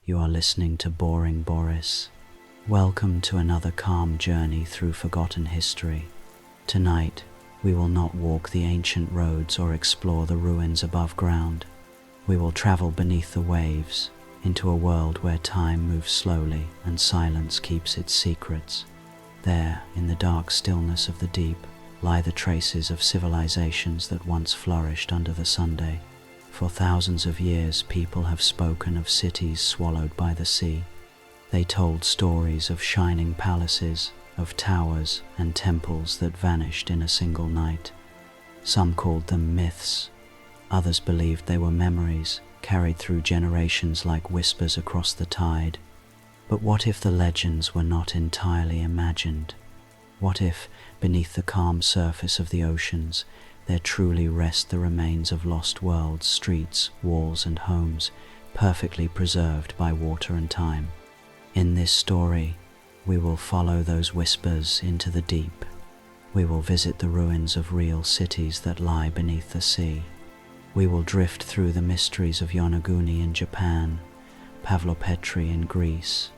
You are listening to Boring Boris. Welcome to another calm journey through forgotten history. Tonight, we will not walk the ancient roads or explore the ruins above ground. We will travel beneath the waves, into a world where time moves slowly and silence keeps its secrets. There, in the dark stillness of the deep, lie the traces of civilizations that once flourished under the sunday. For thousands of years, people have spoken of cities swallowed by the sea. They told stories of shining palaces, of towers and temples that vanished in a single night. Some called them myths. Others believed they were memories, carried through generations like whispers across the tide. But what if the legends were not entirely imagined? What if, beneath the calm surface of the oceans, there truly rest the remains of lost worlds, streets, walls and homes, perfectly preserved by water and time? In this story, we will follow those whispers into the deep. We will visit the ruins of real cities that lie beneath the sea. We will drift through the mysteries of Yonaguni in Japan, Pavlopetri in Greece,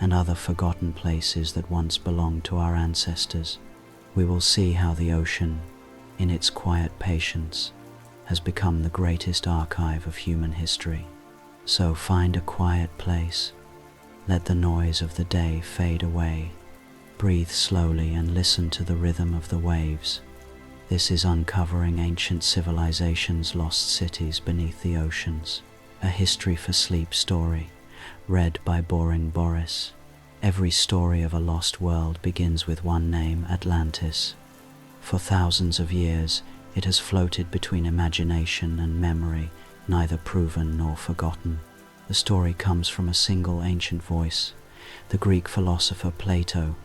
and other forgotten places that once belonged to our ancestors. We will see how the ocean, in its quiet patience, has become the greatest archive of human history. So find a quiet place, let the noise of the day fade away, breathe slowly and listen to the rhythm of the waves. This is Uncovering Ancient Civilizations' Lost Cities Beneath the Oceans, a History for Sleep story, read by Boring Boris. Every story of a lost world begins with one name, Atlantis. For thousands of years, it has floated between imagination and memory, neither proven nor forgotten. The story comes from a single ancient voice, the Greek philosopher Plato,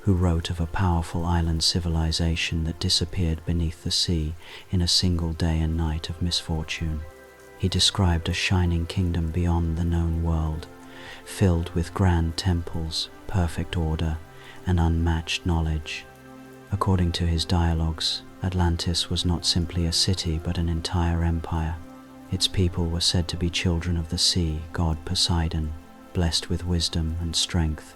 who wrote of a powerful island civilization that disappeared beneath the sea in a single day and night of misfortune. He described a shining kingdom beyond the known world, filled with grand temples, perfect order, and unmatched knowledge. According to his dialogues, Atlantis was not simply a city but an entire empire. Its people were said to be children of the sea, god Poseidon, blessed with wisdom and strength.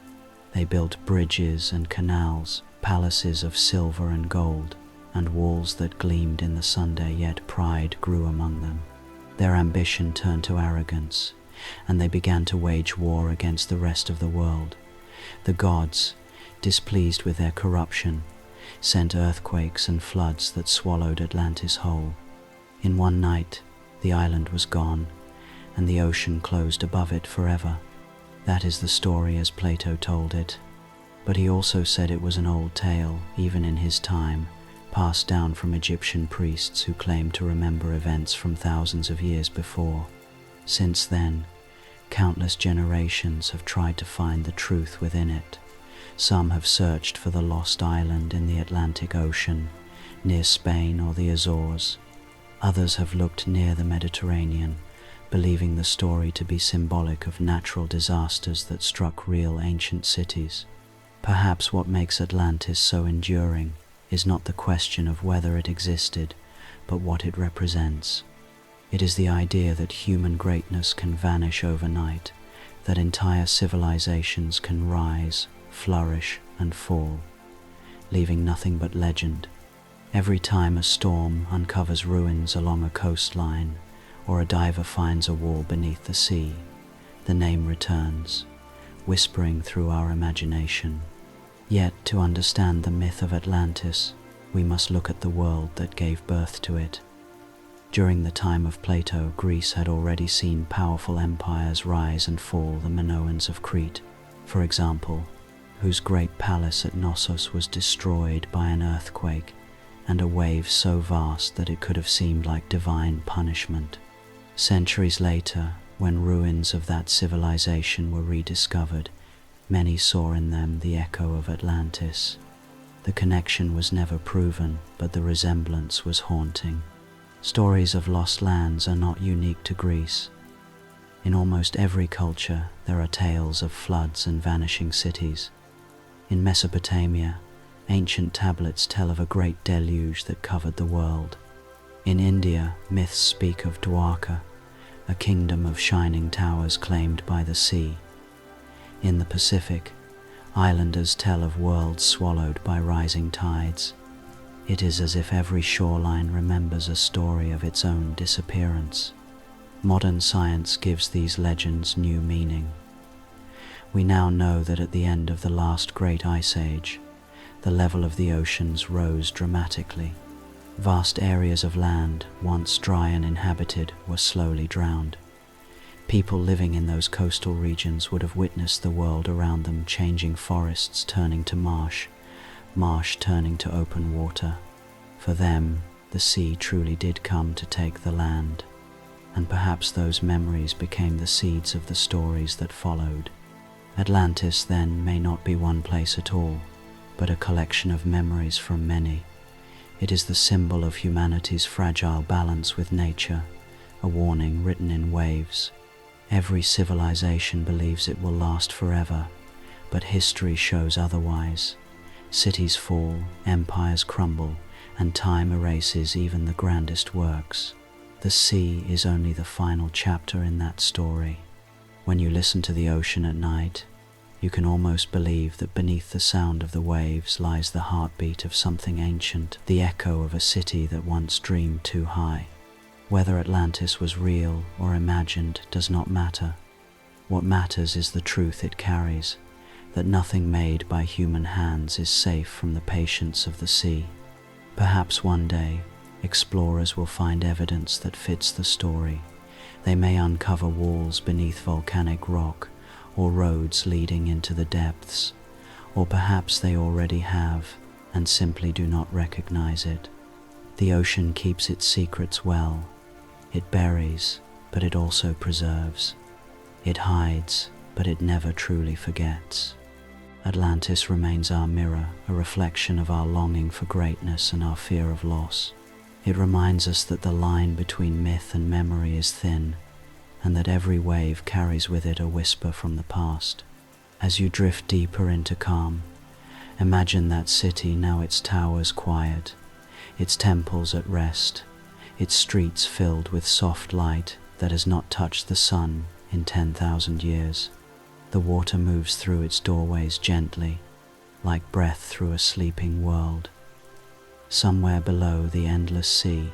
They built bridges and canals, palaces of silver and gold, and walls that gleamed in the sunday, yet pride grew among them. Their ambition turned to arrogance, and they began to wage war against the rest of the world. The gods, displeased with their corruption, sent earthquakes and floods that swallowed Atlantis whole. In one night, the island was gone, and the ocean closed above it forever. That is the story as Plato told it. But he also said it was an old tale, even in his time, passed down from Egyptian priests who claimed to remember events from thousands of years before. Since then, countless generations have tried to find the truth within it. Some have searched for the lost island in the Atlantic Ocean, near Spain or the Azores. Others have looked near the Mediterranean, believing the story to be symbolic of natural disasters that struck real ancient cities. Perhaps what makes Atlantis so enduring is not the question of whether it existed, but what it represents. It is the idea that human greatness can vanish overnight, that entire civilizations can rise, flourish, and fall, leaving nothing but legend. Every time a storm uncovers ruins along a coastline, or a diver finds a wall beneath the sea, the name returns, whispering through our imagination. Yet, to understand the myth of Atlantis, we must look at the world that gave birth to it. During the time of Plato, Greece had already seen powerful empires rise and fall, the Minoans of Crete, for example, whose great palace at Knossos was destroyed by an earthquake and a wave so vast that it could have seemed like divine punishment. Centuries later, when ruins of that civilization were rediscovered, many saw in them the echo of Atlantis. The connection was never proven, but the resemblance was haunting. Stories of lost lands are not unique to Greece. In almost every culture, there are tales of floods and vanishing cities. In Mesopotamia, ancient tablets tell of a great deluge that covered the world. In India, myths speak of Dwarka, a kingdom of shining towers claimed by the sea. In the Pacific, islanders tell of worlds swallowed by rising tides. It is as if every shoreline remembers a story of its own disappearance. Modern science gives these legends new meaning. We now know that at the end of the last great ice age, the level of the oceans rose dramatically. Vast areas of land, once dry and inhabited, were slowly drowned. People living in those coastal regions would have witnessed the world around them changing, forests turning to marsh, marsh turning to open water. For them, the sea truly did come to take the land, and perhaps those memories became the seeds of the stories that followed. Atlantis, then, may not be one place at all, but a collection of memories from many. It is the symbol of humanity's fragile balance with nature, a warning written in waves. Every civilization believes it will last forever, but history shows otherwise. Cities fall, empires crumble, and time erases even the grandest works. The sea is only the final chapter in that story. When you listen to the ocean at night, you can almost believe that beneath the sound of the waves lies the heartbeat of something ancient, the echo of a city that once dreamed too high. Whether Atlantis was real or imagined does not matter. What matters is the truth it carries, that nothing made by human hands is safe from the patience of the sea. Perhaps one day, explorers will find evidence that fits the story. They may uncover walls beneath volcanic rock, or roads leading into the depths, or perhaps they already have and simply do not recognize it. The ocean keeps its secrets well. It buries, but it also preserves. It hides, but it never truly forgets. Atlantis remains our mirror, a reflection of our longing for greatness and our fear of loss. It reminds us that the line between myth and memory is thin, and that every wave carries with it a whisper from the past. As you drift deeper into calm, imagine that city, now its towers quiet, its temples at rest, its streets filled with soft light that has not touched the sun in 10,000 years. The water moves through its doorways gently, like breath through a sleeping world. Somewhere below the endless sea,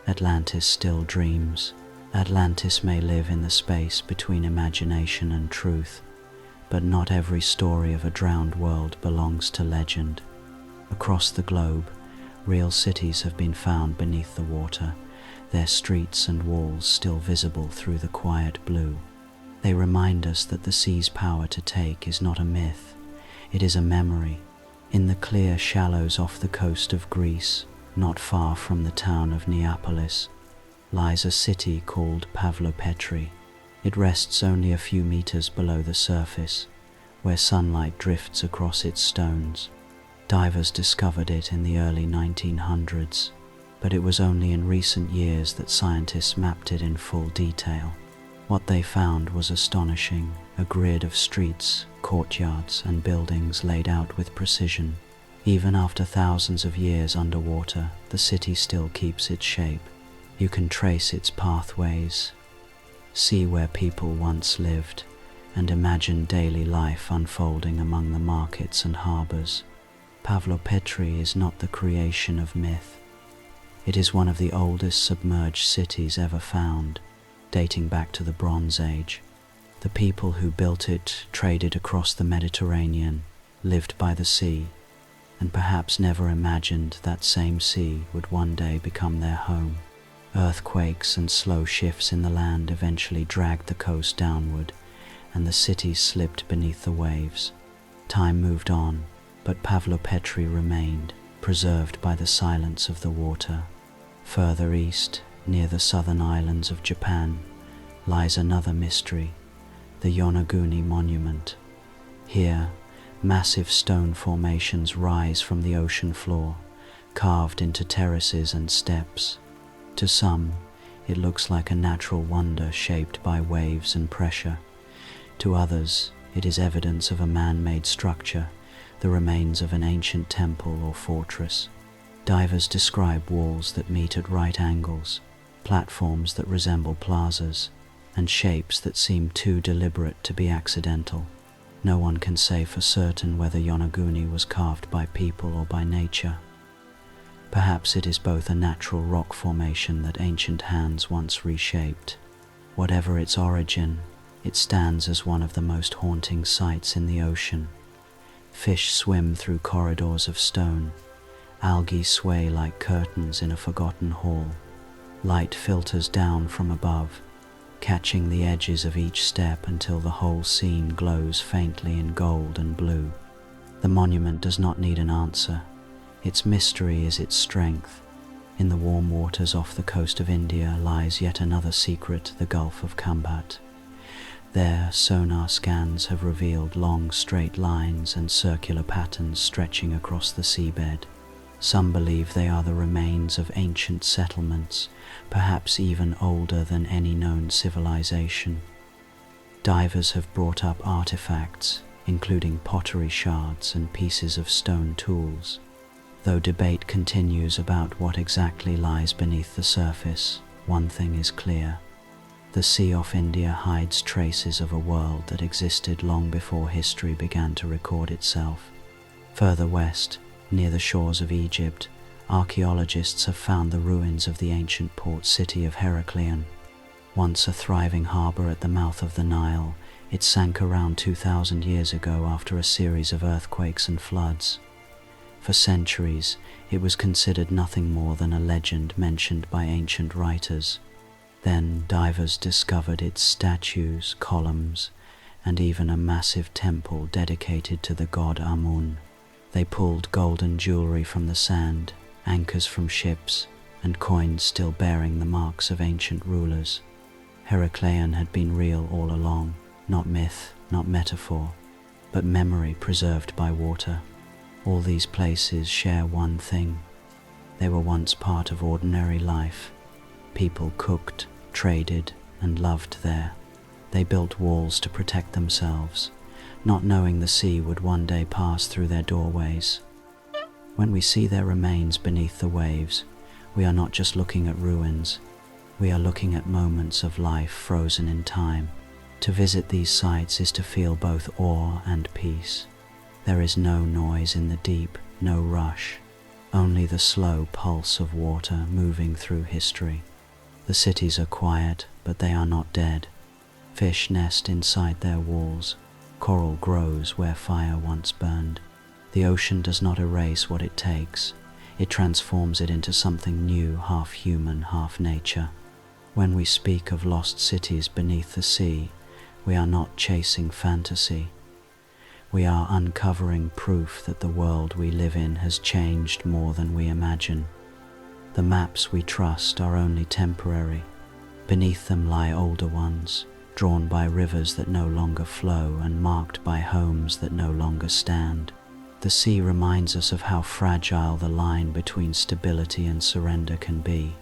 Atlantis still dreams. Atlantis may live in the space between imagination and truth, but not every story of a drowned world belongs to legend. Across the globe, real cities have been found beneath the water, their streets and walls still visible through the quiet blue. They remind us that the sea's power to take is not a myth, it is a memory. In the clear shallows off the coast of Greece, not far from the town of Neapolis, lies a city called Pavlopetri. It rests only a few meters below the surface, where sunlight drifts across its stones. Divers discovered it in the early 1900s, but it was only in recent years that scientists mapped it in full detail. What they found was astonishing, a grid of streets, courtyards, and buildings laid out with precision. Even after thousands of years underwater, the city still keeps its shape. You can trace its pathways, see where people once lived, and imagine daily life unfolding among the markets and harbors. Pavlopetri is not the creation of myth. It is one of the oldest submerged cities ever found, dating back to the Bronze Age. The people who built it traded across the Mediterranean, lived by the sea, and perhaps never imagined that same sea would one day become their home. Earthquakes and slow shifts in the land eventually dragged the coast downward, and the city slipped beneath the waves. Time moved on, but Pavlopetri remained, preserved by the silence of the water. Further east, near the southern islands of Japan, lies another mystery, the Yonaguni Monument. Here, massive stone formations rise from the ocean floor, carved into terraces and steps. To some, it looks like a natural wonder shaped by waves and pressure. To others, it is evidence of a man-made structure, the remains of an ancient temple or fortress. Divers describe walls that meet at right angles, platforms that resemble plazas, and shapes that seem too deliberate to be accidental. No one can say for certain whether Yonaguni was carved by people or by nature. Perhaps it is both a natural rock formation that ancient hands once reshaped. Whatever its origin, it stands as one of the most haunting sights in the ocean. Fish swim through corridors of stone. Algae sway like curtains in a forgotten hall. Light filters down from above, catching the edges of each step until the whole scene glows faintly in gold and blue. The monument does not need an answer. Its mystery is its strength. In the warm waters off the coast of India lies yet another secret, the Gulf of Kambat. There, sonar scans have revealed long straight lines and circular patterns stretching across the seabed. Some believe they are the remains of ancient settlements, perhaps even older than any known civilization. Divers have brought up artifacts, including pottery shards and pieces of stone tools. Though debate continues about what exactly lies beneath the surface, one thing is clear. The sea off India hides traces of a world that existed long before history began to record itself. Further west, near the shores of Egypt, archaeologists have found the ruins of the ancient port city of Heracleion. Once a thriving harbor at the mouth of the Nile, it sank around 2,000 years ago after a series of earthquakes and floods. For centuries, it was considered nothing more than a legend mentioned by ancient writers. Then divers discovered its statues, columns, and even a massive temple dedicated to the god Amun. They pulled golden jewelry from the sand, anchors from ships, and coins still bearing the marks of ancient rulers. Heracleion had been real all along, not myth, not metaphor, but memory preserved by water. All these places share one thing. They were once part of ordinary life. People cooked, traded, and loved there. They built walls to protect themselves, not knowing the sea would one day pass through their doorways. When we see their remains beneath the waves, we are not just looking at ruins, we are looking at moments of life frozen in time. To visit these sites is to feel both awe and peace. There is no noise in the deep, no rush, only the slow pulse of water moving through history. The cities are quiet, but they are not dead. Fish nest inside their walls. Coral grows where fire once burned. The ocean does not erase what it takes. It transforms it into something new, half human, half nature. When we speak of lost cities beneath the sea, we are not chasing fantasy. We are uncovering proof that the world we live in has changed more than we imagine. The maps we trust are only temporary. Beneath them lie older ones, drawn by rivers that no longer flow and marked by homes that no longer stand. The sea reminds us of how fragile the line between stability and surrender can be.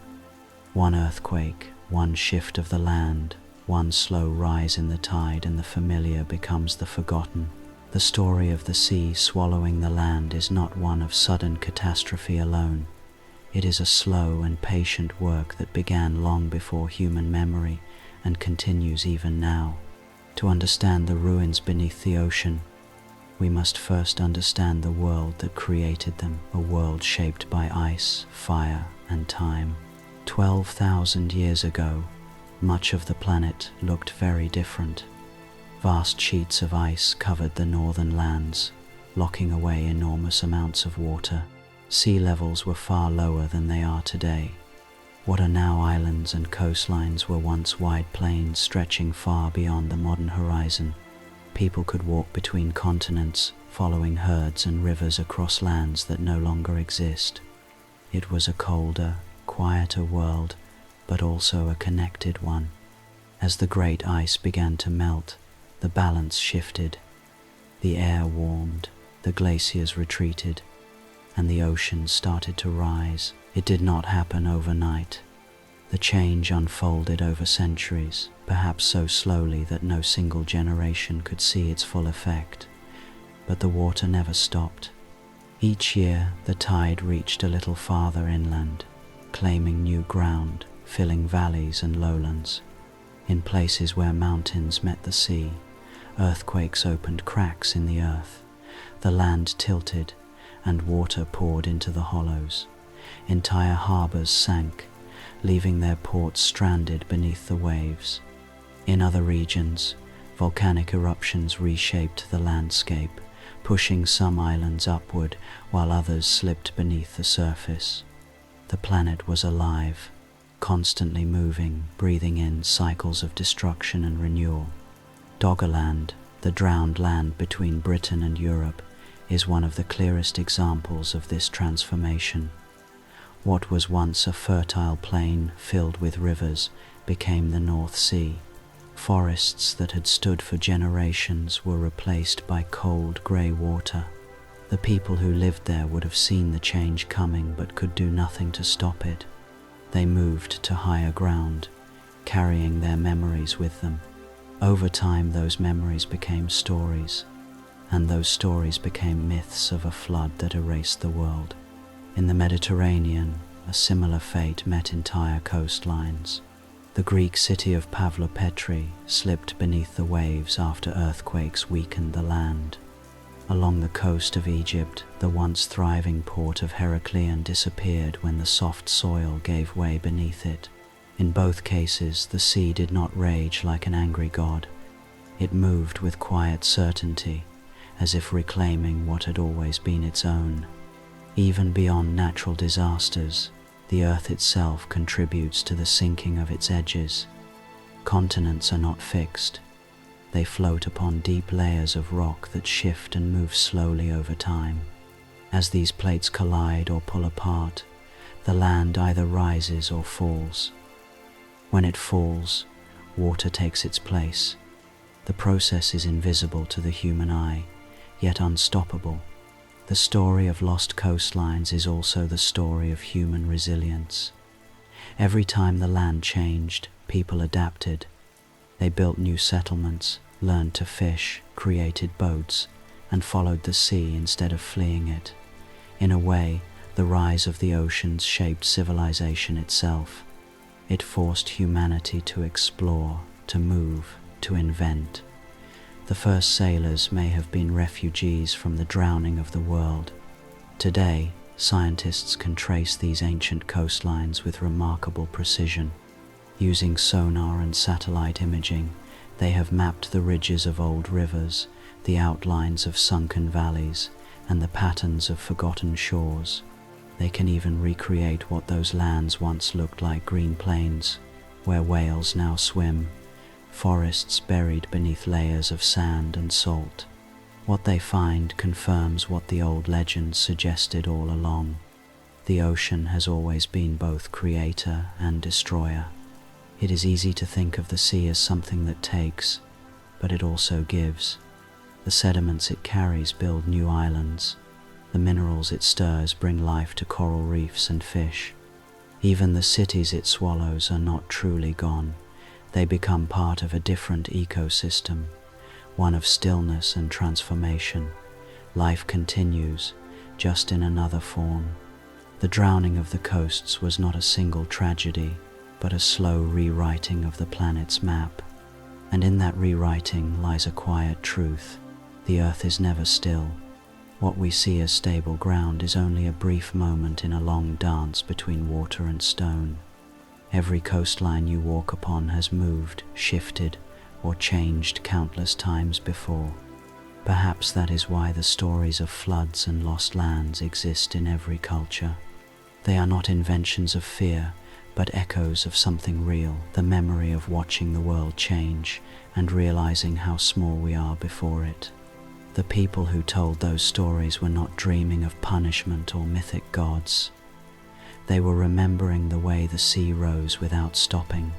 One earthquake, one shift of the land, one slow rise in the tide, and the familiar becomes the forgotten. The story of the sea swallowing the land is not one of sudden catastrophe alone. It is a slow and patient work that began long before human memory and continues even now. To understand the ruins beneath the ocean, we must first understand the world that created them, a world shaped by ice, fire, and time. 12,000 years ago, much of the planet looked very different. Vast sheets of ice covered the northern lands, locking away enormous amounts of water. Sea levels were far lower than they are today. What are now islands and coastlines were once wide plains stretching far beyond the modern horizon. People could walk between continents, following herds and rivers across lands that no longer exist. It was a colder, quieter world, but also a connected one. As the great ice began to melt, the balance shifted. The air warmed, the glaciers retreated, and the ocean started to rise. It did not happen overnight. The change unfolded over centuries, perhaps so slowly that no single generation could see its full effect. But the water never stopped. Each year, the tide reached a little farther inland, claiming new ground, filling valleys and lowlands. In places where mountains met the sea, earthquakes opened cracks in the earth. The land tilted, and water poured into the hollows. Entire harbors sank, leaving their ports stranded beneath the waves. In other regions, volcanic eruptions reshaped the landscape, pushing some islands upward while others slipped beneath the surface. The planet was alive, constantly moving, breathing in cycles of destruction and renewal. Doggerland, the drowned land between Britain and Europe, is one of the clearest examples of this transformation. What was once a fertile plain filled with rivers became the North Sea. Forests that had stood for generations were replaced by cold, grey water. The people who lived there would have seen the change coming but could do nothing to stop it. They moved to higher ground, carrying their memories with them. Over time, those memories became stories, and those stories became myths of a flood that erased the world. In the Mediterranean, a similar fate met entire coastlines. The Greek city of Pavlopetri slipped beneath the waves after earthquakes weakened the land. Along the coast of Egypt, the once thriving port of Heraklion disappeared when the soft soil gave way beneath it. In both cases, the sea did not rage like an angry god. It moved with quiet certainty, as if reclaiming what had always been its own. Even beyond natural disasters, the earth itself contributes to the sinking of its edges. Continents are not fixed. They float upon deep layers of rock that shift and move slowly over time. As these plates collide or pull apart, the land either rises or falls. When it falls, water takes its place. The process is invisible to the human eye, yet unstoppable. The story of lost coastlines is also the story of human resilience. Every time the land changed, people adapted. They built new settlements, learned to fish, created boats, and followed the sea instead of fleeing it. In a way, the rise of the oceans shaped civilization itself. It forced humanity to explore, to move, to invent. The first sailors may have been refugees from the drowning of the world. Today, scientists can trace these ancient coastlines with remarkable precision. Using sonar and satellite imaging, they have mapped the ridges of old rivers, the outlines of sunken valleys, and the patterns of forgotten shores. They can even recreate what those lands once looked like: green plains, where whales now swim, forests buried beneath layers of sand and salt. What they find confirms what the old legends suggested all along. The ocean has always been both creator and destroyer. It is easy to think of the sea as something that takes, but it also gives. The sediments it carries build new islands. The minerals it stirs bring life to coral reefs and fish. Even the cities it swallows are not truly gone. They become part of a different ecosystem, one of stillness and transformation. Life continues, just in another form. The drowning of the coasts was not a single tragedy, but a slow rewriting of the planet's map. And in that rewriting lies a quiet truth. The earth is never still. What we see as stable ground is only a brief moment in a long dance between water and stone. Every coastline you walk upon has moved, shifted, or changed countless times before. Perhaps that is why the stories of floods and lost lands exist in every culture. They are not inventions of fear, but echoes of something real, the memory of watching the world change and realizing how small we are before it. The people who told those stories were not dreaming of punishment or mythic gods. They were remembering the way the sea rose without stopping.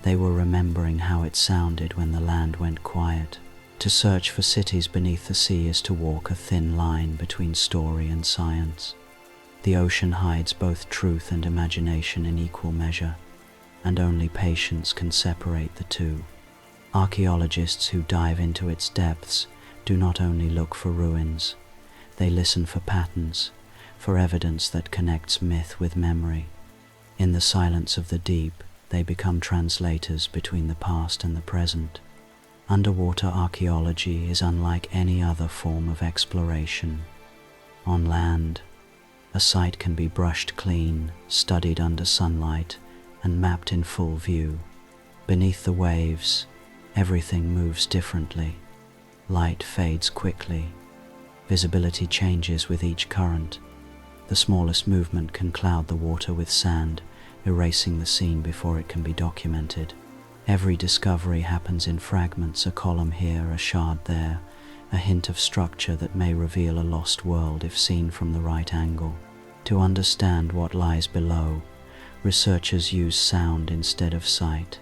They were remembering how it sounded when the land went quiet. To search for cities beneath the sea is to walk a thin line between story and science. The ocean hides both truth and imagination in equal measure, and only patience can separate the two. Archaeologists who dive into its depths do not only look for ruins, they listen for patterns, for evidence that connects myth with memory. In the silence of the deep, They become translators between the past and the present. Underwater archaeology is unlike any other form of exploration. On land, a site can be brushed clean, studied under sunlight, and mapped in full view. Beneath the waves, everything moves differently. Light fades quickly. Visibility changes with each current. The smallest movement can cloud the water with sand, erasing the scene before it can be documented. Every discovery happens in fragments, a column here, a shard there, a hint of structure that may reveal a lost world if seen from the right angle. To understand what lies below, researchers use sound instead of sight.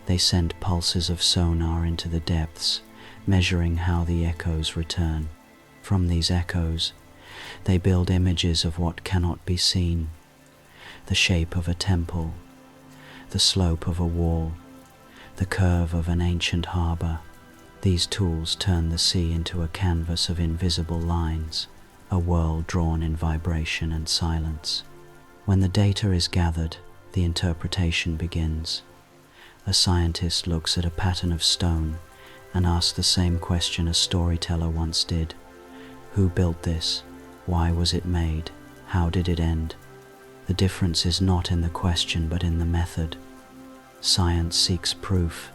They send pulses of sonar into the depths, measuring how the echoes return. From these echoes, they build images of what cannot be seen: the shape of a temple, the slope of a wall, the curve of an ancient harbor. These tools turn the sea into a canvas of invisible lines, a world drawn in vibration and silence. When the data is gathered, the interpretation begins. A scientist looks at a pattern of stone and asks the same question a storyteller once did. Who built this? Why was it made? How did it end? The difference is not in the question but in the method. Science seeks proof,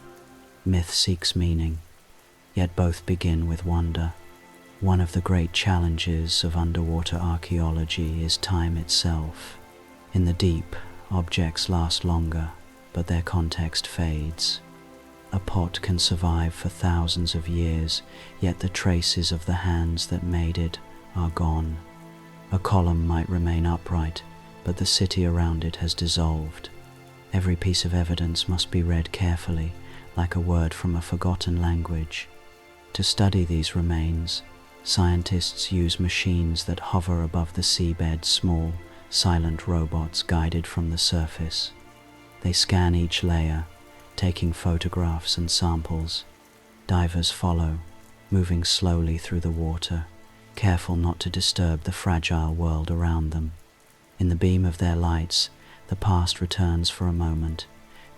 myth seeks meaning, yet both begin with wonder. One of the great challenges of underwater archaeology is time itself. In the deep, objects last longer, but their context fades. A pot can survive for thousands of years, yet the traces of the hands that made it are gone. A column might remain upright, but the city around it has dissolved. Every piece of evidence must be read carefully, like a word from a forgotten language. To study these remains, scientists use machines that hover above the seabed, small, silent robots guided from the surface. They scan each layer, taking photographs and samples. Divers follow, moving slowly through the water, careful not to disturb the fragile world around them. In the beam of their lights, the past returns for a moment,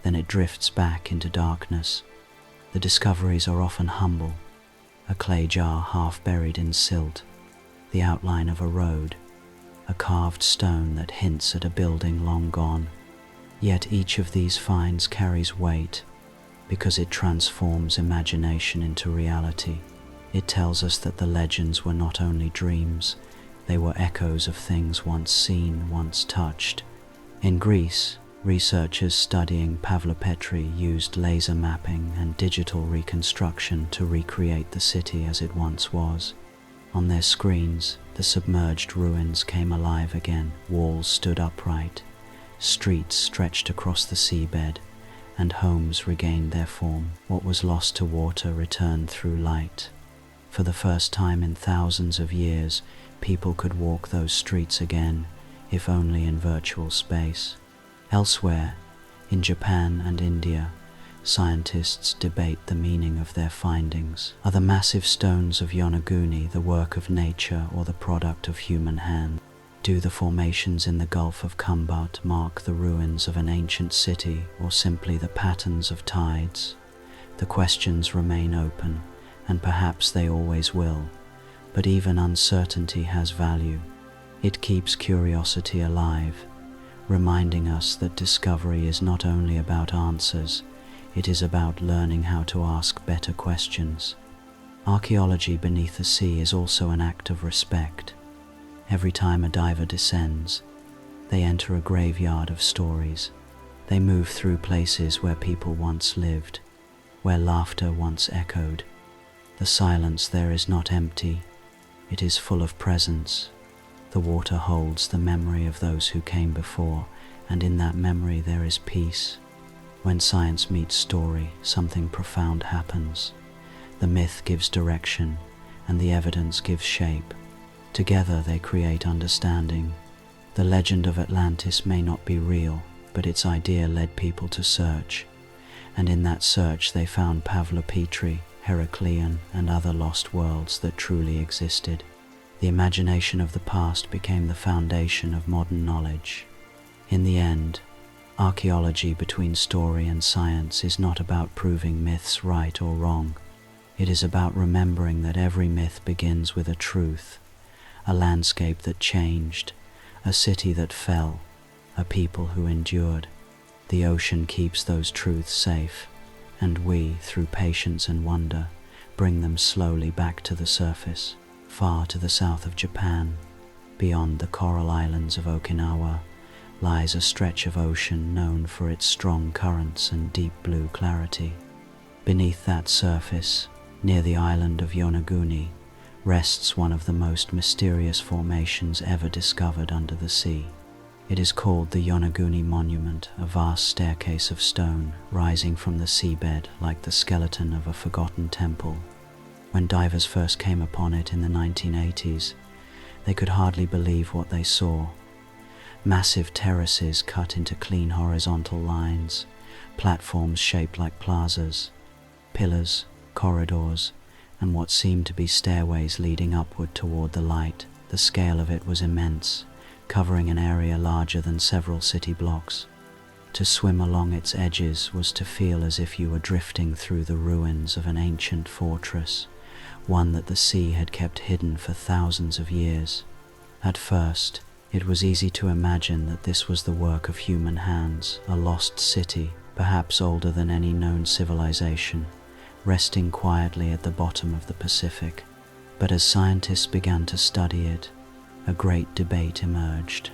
then it drifts back into darkness. The discoveries are often humble: a clay jar half buried in silt, the outline of a road, a carved stone that hints at a building long gone. Yet each of these finds carries weight, because it transforms imagination into reality. It tells us that the legends were not only dreams, they were echoes of things once seen, once touched. In Greece, researchers studying Pavlopetri used laser mapping and digital reconstruction to recreate the city as it once was. On their screens, the submerged ruins came alive again. Walls stood upright, streets stretched across the seabed, and homes regained their form. What was lost to water returned through light. For the first time in thousands of years, people could walk those streets again, if only in virtual space. Elsewhere, in Japan and India, scientists debate the meaning of their findings. Are the massive stones of Yonaguni the work of nature or the product of human hand? Do the formations in the Gulf of Khumbat mark the ruins of an ancient city or simply the patterns of tides? The questions remain open, and perhaps they always will, but even uncertainty has value. It keeps curiosity alive, reminding us that discovery is not only about answers, it is about learning how to ask better questions. Archaeology beneath the sea is also an act of respect. Every time a diver descends, they enter a graveyard of stories. They move through places where people once lived, where laughter once echoed. The silence there is not empty, it is full of presence. The water holds the memory of those who came before, and in that memory there is peace. When science meets story, something profound happens. The myth gives direction, and the evidence gives shape. Together they create understanding. The legend of Atlantis may not be real, but its idea led people to search. And in that search they found Pavlopetri, Heraclean, and other lost worlds that truly existed. The imagination of the past became the foundation of modern knowledge. In the end, Archaeology between story and science is not about proving myths right or wrong. It is about remembering that every myth begins with a truth, a landscape that changed, a city that fell, a people who endured. The ocean keeps those truths safe, and we, through patience and wonder, bring them slowly back to the surface. Far to the south of Japan, beyond the coral islands of Okinawa, lies a stretch of ocean known for its strong currents and deep blue clarity. Beneath that surface, near the island of Yonaguni, rests one of the most mysterious formations ever discovered under the sea. It is called the Yonaguni Monument, a vast staircase of stone rising from the seabed like the skeleton of a forgotten temple. When divers first came upon it in the 1980s, they could hardly believe what they saw. Massive terraces cut into clean horizontal lines, platforms shaped like plazas, pillars, corridors, and what seemed to be stairways leading upward toward the light. The scale of it was immense, covering an area larger than several city blocks. To swim along its edges was to feel as if you were drifting through the ruins of an ancient fortress, one that the sea had kept hidden for thousands of years. At first, it was easy to imagine that this was the work of human hands, a lost city, perhaps older than any known civilization, resting quietly at the bottom of the Pacific. But as scientists began to study it, a great debate emerged.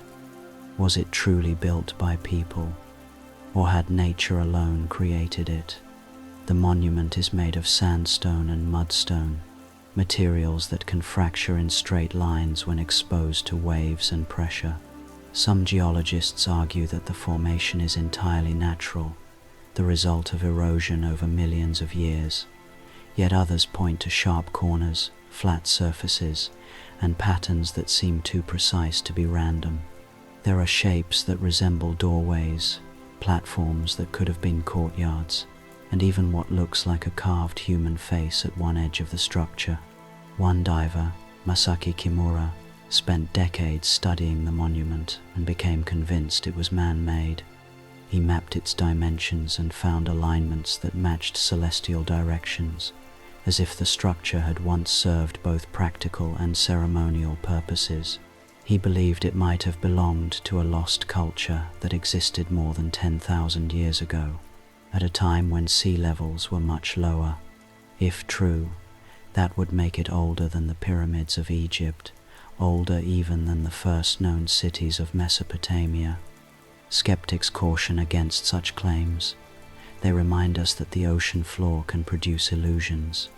Was it truly built by people, or had nature alone created it? The monument is made of sandstone and mudstone, materials that can fracture in straight lines when exposed to waves and pressure. Some geologists argue that the formation is entirely natural, the result of erosion over millions of years. Yet others point to sharp corners, flat surfaces, and patterns that seem too precise to be random. There are shapes that resemble doorways, platforms that could have been courtyards, and even what looks like a carved human face at one edge of the structure. One diver, Masaki Kimura, spent decades studying the monument and became convinced it was man-made. He mapped its dimensions and found alignments that matched celestial directions, as if the structure had once served both practical and ceremonial purposes. He believed it might have belonged to a lost culture that existed more than 10,000 years ago, at a time when sea levels were much lower. If true, that would make it older than the pyramids of Egypt, older even than the first known cities of Mesopotamia. Skeptics caution against such claims. They remind us that the ocean floor can produce illusions.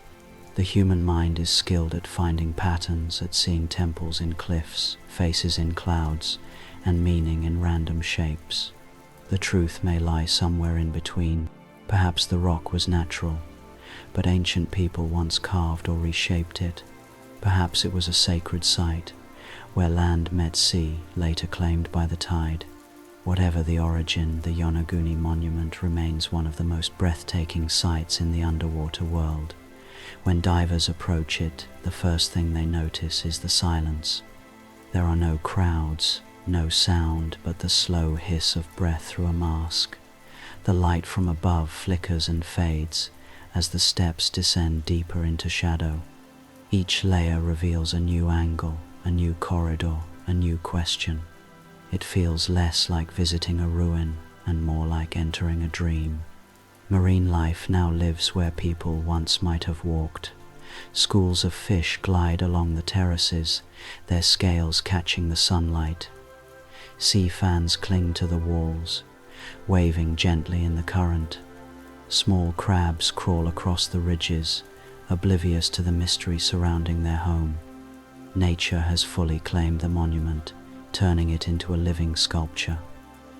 The human mind is skilled at finding patterns, at seeing temples in cliffs, faces in clouds, and meaning in random shapes. The truth may lie somewhere in between. Perhaps the rock was natural, but ancient people once carved or reshaped it. Perhaps it was a sacred site, where land met sea, later claimed by the tide. Whatever the origin, the Yonaguni Monument remains one of the most breathtaking sights in the underwater world. When divers approach it, the first thing they notice is the silence. There are no crowds, no sound, but the slow hiss of breath through a mask. The light from above flickers and fades as the steps descend deeper into shadow. Each layer reveals a new angle, a new corridor, a new question. It feels less like visiting a ruin and more like entering a dream. Marine life now lives where people once might have walked. Schools of fish glide along the terraces, their scales catching the sunlight. Sea fans cling to the walls, waving gently in the current. Small crabs crawl across the ridges, oblivious to the mystery surrounding their home. Nature has fully claimed the monument, turning it into a living sculpture.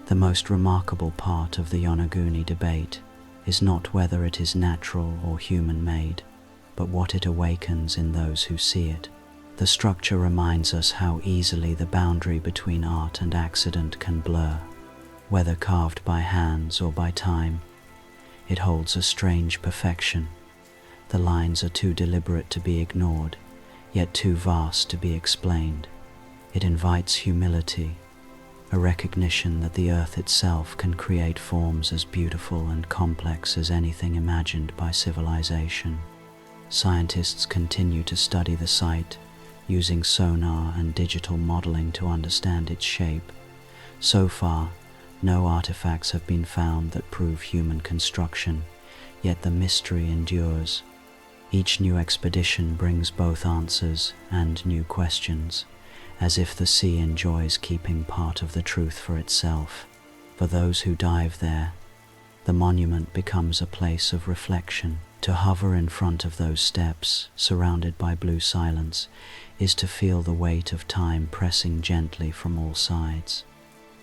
The most remarkable part of the Yonaguni debate is not whether it is natural or human-made, but what it awakens in those who see it. The structure reminds us how easily the boundary between art and accident can blur. Whether carved by hands or by time, it holds a strange perfection. The lines are too deliberate to be ignored, yet too vast to be explained. It invites humility, a recognition that the earth itself can create forms as beautiful and complex as anything imagined by civilization. Scientists continue to study the site, using sonar and digital modeling to understand its shape. So far, no artifacts have been found that prove human construction, yet the mystery endures. Each new expedition brings both answers and new questions, as if the sea enjoys keeping part of the truth for itself. For those who dive there, the monument becomes a place of reflection. To hover in front of those steps, surrounded by blue silence, is to feel the weight of time pressing gently from all sides.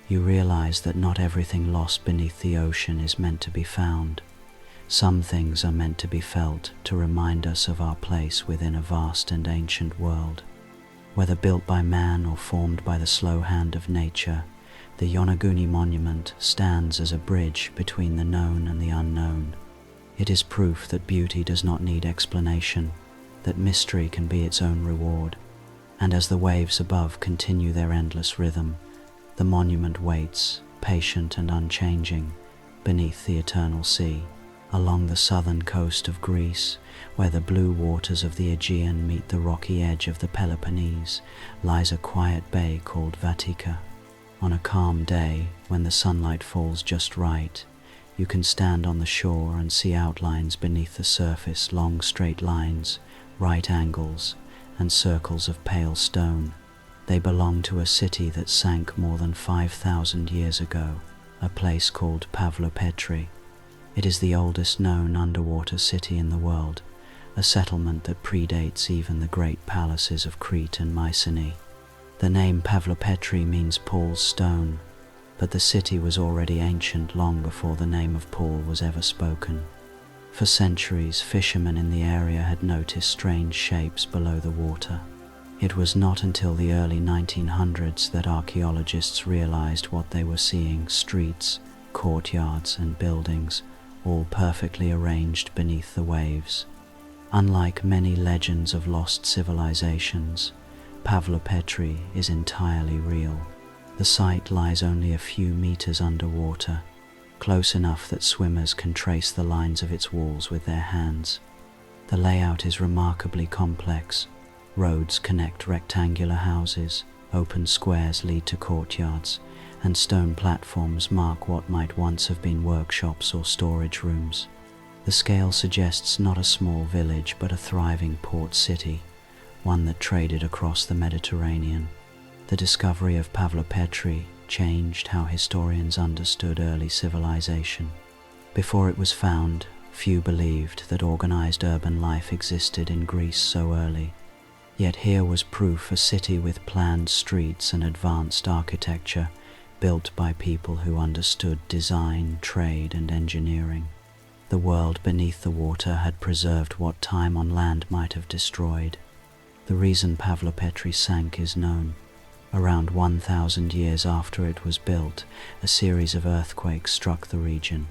You realize that not everything lost beneath the ocean is meant to be found. Some things are meant to be felt to remind us of our place within a vast and ancient world. Whether built by man or formed by the slow hand of nature, the Yonaguni monument stands as a bridge between the known and the unknown. It is proof that beauty does not need explanation, that mystery can be its own reward. And as the waves above continue their endless rhythm, the monument waits, patient and unchanging, beneath the eternal sea. Along the southern coast of Greece, where the blue waters of the Aegean meet the rocky edge of the Peloponnese, lies a quiet bay called Vatika. On a calm day, when the sunlight falls just right, you can stand on the shore and see outlines beneath the surface, long straight lines, right angles, and circles of pale stone. They belong to a city that sank more than 5,000 years ago, a place called Pavlopetri. It is the oldest known underwater city in the world, a settlement that predates even the great palaces of Crete and Mycenae. The name Pavlopetri means Paul's stone, but the city was already ancient long before the name of Paul was ever spoken. For centuries, fishermen in the area had noticed strange shapes below the water. It was not until the early 1900s that archaeologists realized what they were seeing: streets, courtyards, and buildings, all perfectly arranged beneath the waves. Unlike many legends of lost civilizations, Pavlopetri is entirely real. The site lies only a few meters underwater, close enough that swimmers can trace the lines of its walls with their hands. The layout is remarkably complex. Roads connect rectangular houses, open squares lead to courtyards, and stone platforms mark what might once have been workshops or storage rooms. The scale suggests not a small village but a thriving port city, one that traded across the Mediterranean. The discovery of Pavlopetri changed how historians understood early civilization. Before it was found, few believed that organized urban life existed in Greece so early. Yet here was proof: a city with planned streets and advanced architecture, built by people who understood design, trade, and engineering. The world beneath the water had preserved what time on land might have destroyed. The reason Pavlopetri sank is known. Around 1,000 years after it was built, a series of earthquakes struck the region.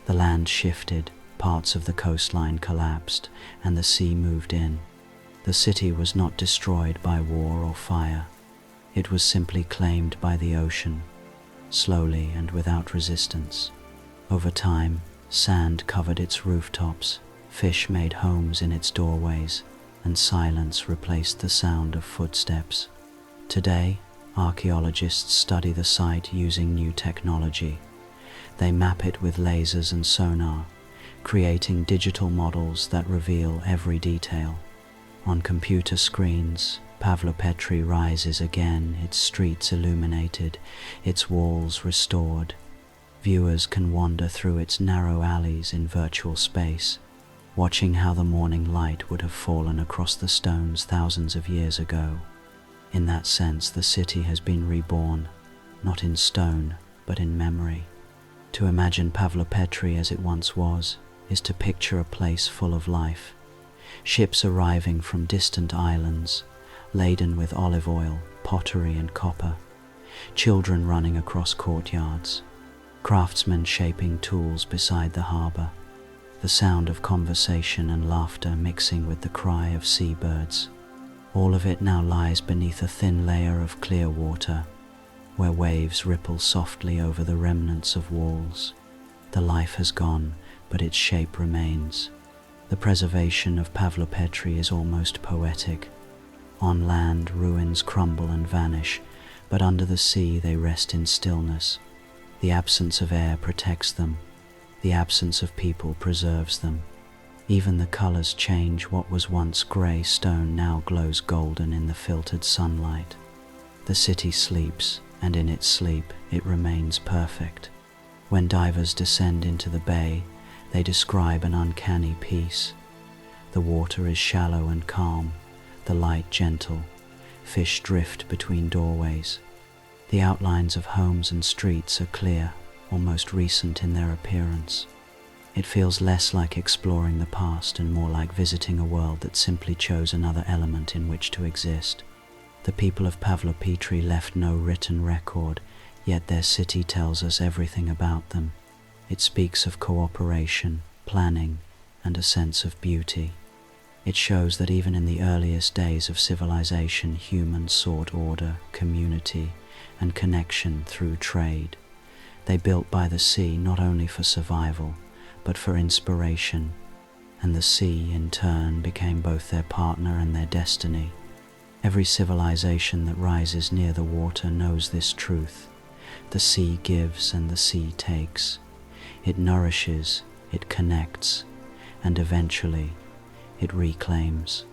The land shifted, parts of the coastline collapsed, and the sea moved in. The city was not destroyed by war or fire. It was simply claimed by the ocean, slowly and without resistance. Over time, sand covered its rooftops, fish made homes in its doorways, and silence replaced the sound of footsteps. Today, archaeologists study the site using new technology. They map it with lasers and sonar, creating digital models that reveal every detail. On computer screens, Pavlopetri rises again, its streets illuminated, its walls restored. Viewers can wander through its narrow alleys in virtual space, watching how the morning light would have fallen across the stones thousands of years ago. In that sense, the city has been reborn, not in stone, but in memory. To imagine Pavlopetri as it once was, is to picture a place full of life. Ships arriving from distant islands, laden with olive oil, pottery, and copper. Children running across courtyards. Craftsmen shaping tools beside the harbor. The sound of conversation and laughter mixing with the cry of seabirds. All of it now lies beneath a thin layer of clear water, where waves ripple softly over the remnants of walls. The life has gone, but its shape remains. The preservation of Pavlopetri is almost poetic. On land, ruins crumble and vanish, but under the sea they rest in stillness. The absence of air protects them. The absence of people preserves them. Even the colors change. What was once gray stone now glows golden in the filtered sunlight. The city sleeps, and in its sleep it remains perfect. When divers descend into the bay, they describe an uncanny peace. The water is shallow and calm, the light gentle. Fish drift between doorways. The outlines of homes and streets are clear, almost recent in their appearance. It feels less like exploring the past and more like visiting a world that simply chose another element in which to exist. The people of Pavlopetri left no written record, yet their city tells us everything about them. It speaks of cooperation, planning, and a sense of beauty. It shows that even in the earliest days of civilization, humans sought order, community, and connection through trade. They built by the sea not only for survival, but for inspiration, and the sea, in turn, became both their partner and their destiny. Every civilization that rises near the water knows this truth. The sea gives and the sea takes. It nourishes, it connects, and eventually it reclaims.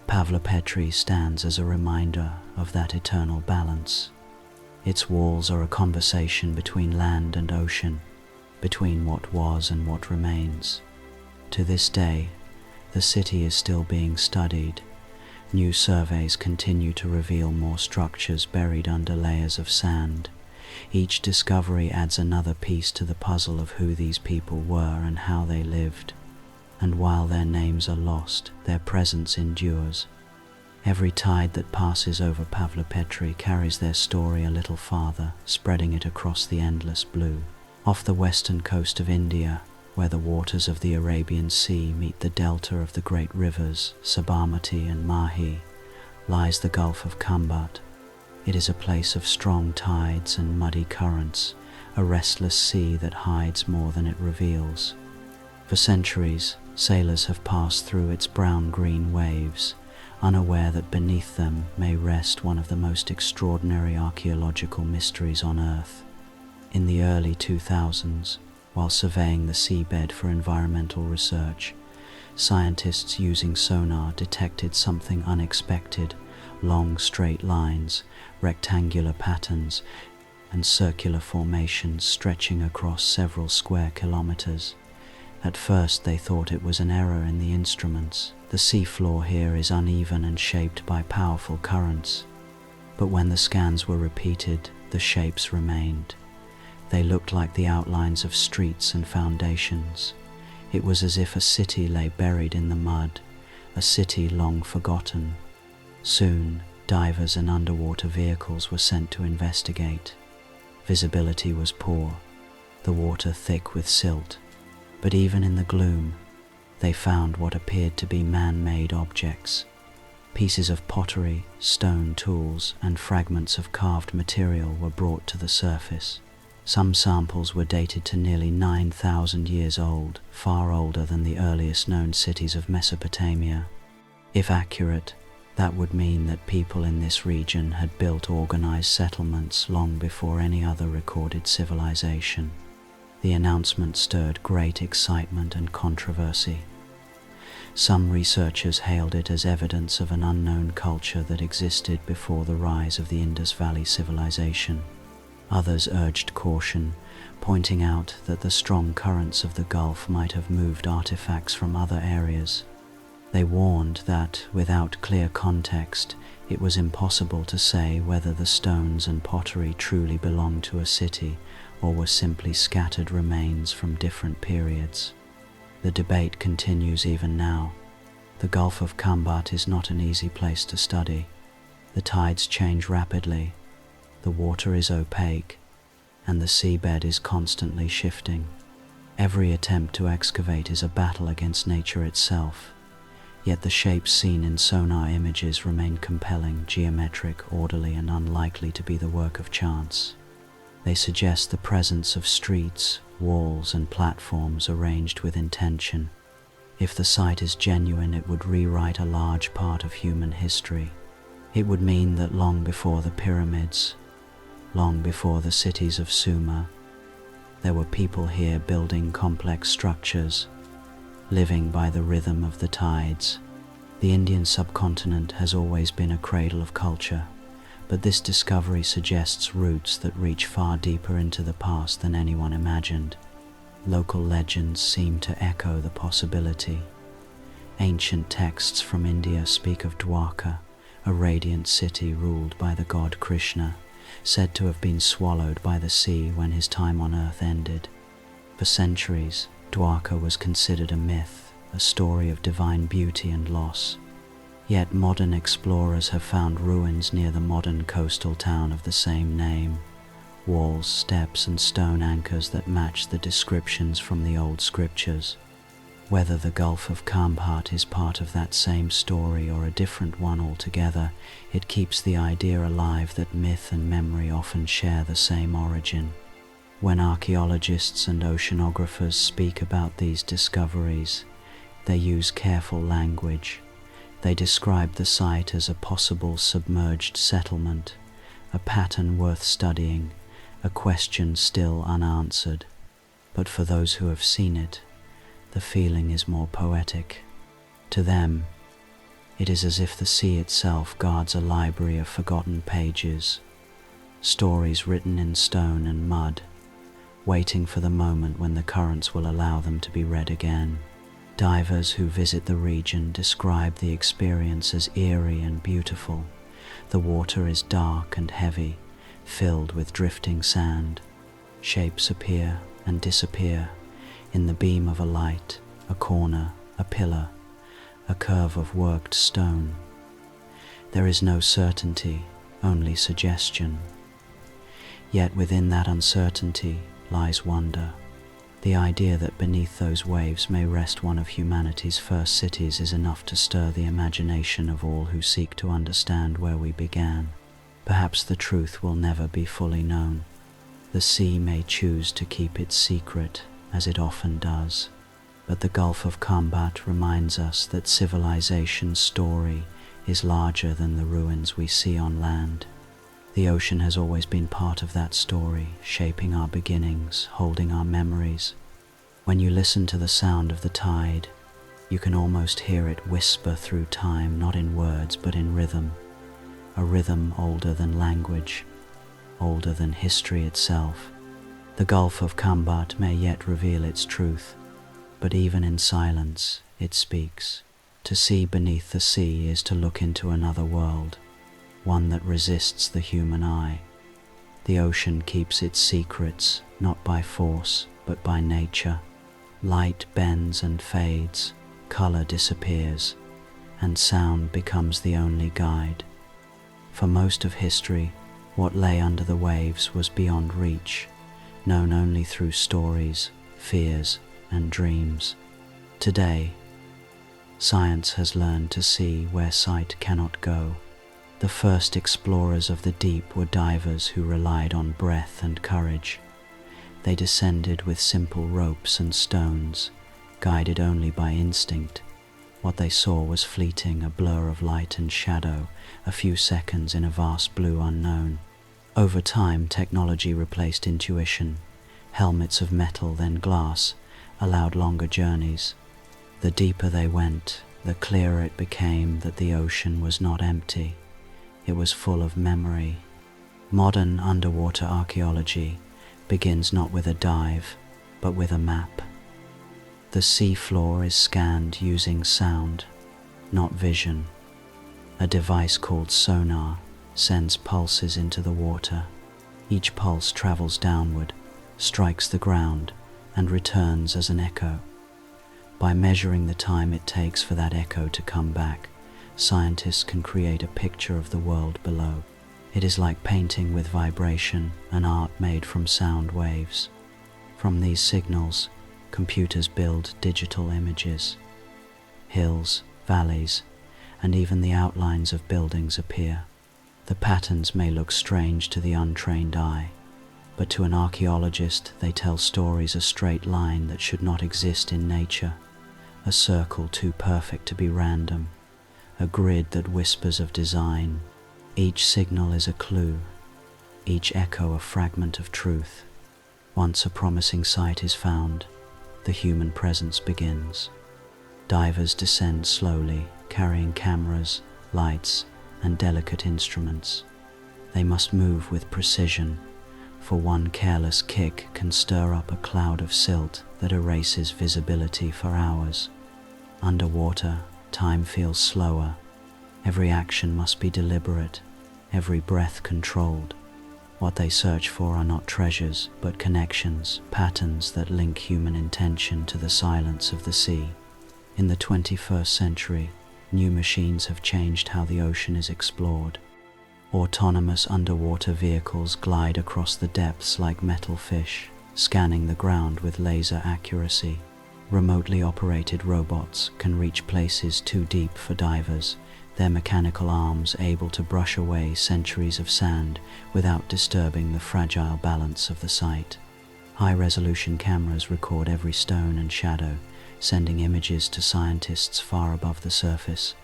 Pavlopetri stands as a reminder of that eternal balance. Its walls are a conversation between land and ocean, between what was and what remains. To this day, the city is still being studied. New surveys continue to reveal more structures buried under layers of sand. Each discovery adds another piece to the puzzle of who these people were and how they lived. And while their names are lost, their presence endures. Every tide that passes over Pavlopetri carries their story a little farther, spreading it across the endless blue. Off the western coast of India, where the waters of the Arabian Sea meet the delta of the great rivers Sabarmati and Mahi, lies the Gulf of Khambat. It is a place of strong tides and muddy currents, a restless sea that hides more than it reveals. For centuries, sailors have passed through its brown-green waves, unaware that beneath them may rest one of the most extraordinary archaeological mysteries on Earth. In the early 2000s, while surveying the seabed for environmental research, scientists using sonar detected something unexpected: long straight lines, rectangular patterns, and circular formations stretching across several square kilometers. At first they thought it was an error in the instruments. The seafloor here is uneven and shaped by powerful currents. But when the scans were repeated, the shapes remained. They looked like the outlines of streets and foundations. It was as if a city lay buried in the mud, a city long forgotten. Soon, divers and underwater vehicles were sent to investigate. Visibility was poor, the water thick with silt. But even in the gloom, they found what appeared to be man-made objects. Pieces of pottery, stone tools, and fragments of carved material were brought to the surface. Some samples were dated to nearly 9,000 years old, far older than the earliest known cities of Mesopotamia. If accurate, that would mean that people in this region had built organized settlements long before any other recorded civilization. The announcement stirred great excitement and controversy. Some researchers hailed it as evidence of an unknown culture that existed before the rise of the Indus Valley civilization. Others urged caution, pointing out that the strong currents of the Gulf might have moved artifacts from other areas. They warned that, without clear context, it was impossible to say whether the stones and pottery truly belonged to a city or were simply scattered remains from different periods. The debate continues even now. The Gulf of Khambat is not an easy place to study. The tides change rapidly, the water is opaque, and the seabed is constantly shifting. Every attempt to excavate is a battle against nature itself. Yet the shapes seen in sonar images remain compelling, geometric, orderly, and unlikely to be the work of chance. They suggest the presence of streets, walls, and platforms arranged with intention. If the site is genuine, it would rewrite a large part of human history. It would mean that long before the pyramids, long before the cities of Sumer, there were people here building complex structures, living by the rhythm of the tides. The Indian subcontinent has always been a cradle of culture, but this discovery suggests roots that reach far deeper into the past than anyone imagined. Local legends seem to echo the possibility. Ancient texts from India speak of Dwarka, a radiant city ruled by the god Krishna, said to have been swallowed by the sea when his time on earth ended. For centuries, Dwarka was considered a myth, a story of divine beauty and loss. Yet modern explorers have found ruins near the modern coastal town of the same name, walls, steps, and stone anchors that match the descriptions from the old scriptures. Whether the Gulf of Kambhat is part of that same story or a different one altogether, it keeps the idea alive that myth and memory often share the same origin. When archaeologists and oceanographers speak about these discoveries, they use careful language. They describe the site as a possible submerged settlement, a pattern worth studying, a question still unanswered. But for those who have seen it, the feeling is more poetic. To them, it is as if the sea itself guards a library of forgotten pages, stories written in stone and mud, waiting for the moment when the currents will allow them to be read again. Divers who visit the region describe the experience as eerie and beautiful. The water is dark and heavy, filled with drifting sand. Shapes appear and disappear in the beam of a light, a corner, a pillar, a curve of worked stone. There is no certainty, only suggestion. Yet within that uncertainty lies wonder. The idea that beneath those waves may rest one of humanity's first cities is enough to stir the imagination of all who seek to understand where we began. Perhaps the truth will never be fully known. The sea may choose to keep its secret, as it often does, but the Gulf of Kambhat reminds us that civilization's story is larger than the ruins we see on land. The ocean has always been part of that story, shaping our beginnings, holding our memories. When you listen to the sound of the tide, you can almost hear it whisper through time, not in words but in rhythm. A rhythm older than language, older than history itself. The Gulf of Kambhat may yet reveal its truth, but even in silence it speaks. To see beneath the sea is to look into another world, one that resists the human eye. The ocean keeps its secrets, not by force, but by nature. Light bends and fades, color disappears, and sound becomes the only guide. For most of history, what lay under the waves was beyond reach, known only through stories, fears, and dreams. Today, science has learned to see where sight cannot go. The first explorers of the deep were divers who relied on breath and courage. They descended with simple ropes and stones, guided only by instinct. What they saw was fleeting, a blur of light and shadow, a few seconds in a vast blue unknown. Over time, technology replaced intuition. Helmets of metal, then glass, allowed longer journeys. The deeper they went, the clearer it became that the ocean was not empty. It was full of memory. Modern underwater archaeology begins not with a dive, but with a map. The sea floor is scanned using sound, not vision. A device called sonar sends pulses into the water. Each pulse travels downward, strikes the ground, and returns as an echo. By measuring the time it takes for that echo to come back, scientists can create a picture of the world below. It is like painting with vibration, an art made from sound waves. From these signals, computers build digital images. Hills, valleys, and even the outlines of buildings appear. The patterns may look strange to the untrained eye, but to an archaeologist they tell stories: a straight line that should not exist in nature, a circle too perfect to be random, a grid that whispers of design. Each signal is a clue, each echo a fragment of truth. Once a promising site is found, the human presence begins. Divers descend slowly, carrying cameras, lights, and delicate instruments. They must move with precision, for one careless kick can stir up a cloud of silt that erases visibility for hours. Underwater, time feels slower. Every action must be deliberate, every breath controlled. What they search for are not treasures, but connections, patterns that link human intention to the silence of the sea. In the 21st century, new machines have changed how the ocean is explored. Autonomous underwater vehicles glide across the depths like metal fish, scanning the ground with laser accuracy. Remotely operated robots can reach places too deep for divers, their mechanical arms able to brush away centuries of sand without disturbing the fragile balance of the site. High-resolution cameras record every stone and shadow, sending images to scientists far above the surface.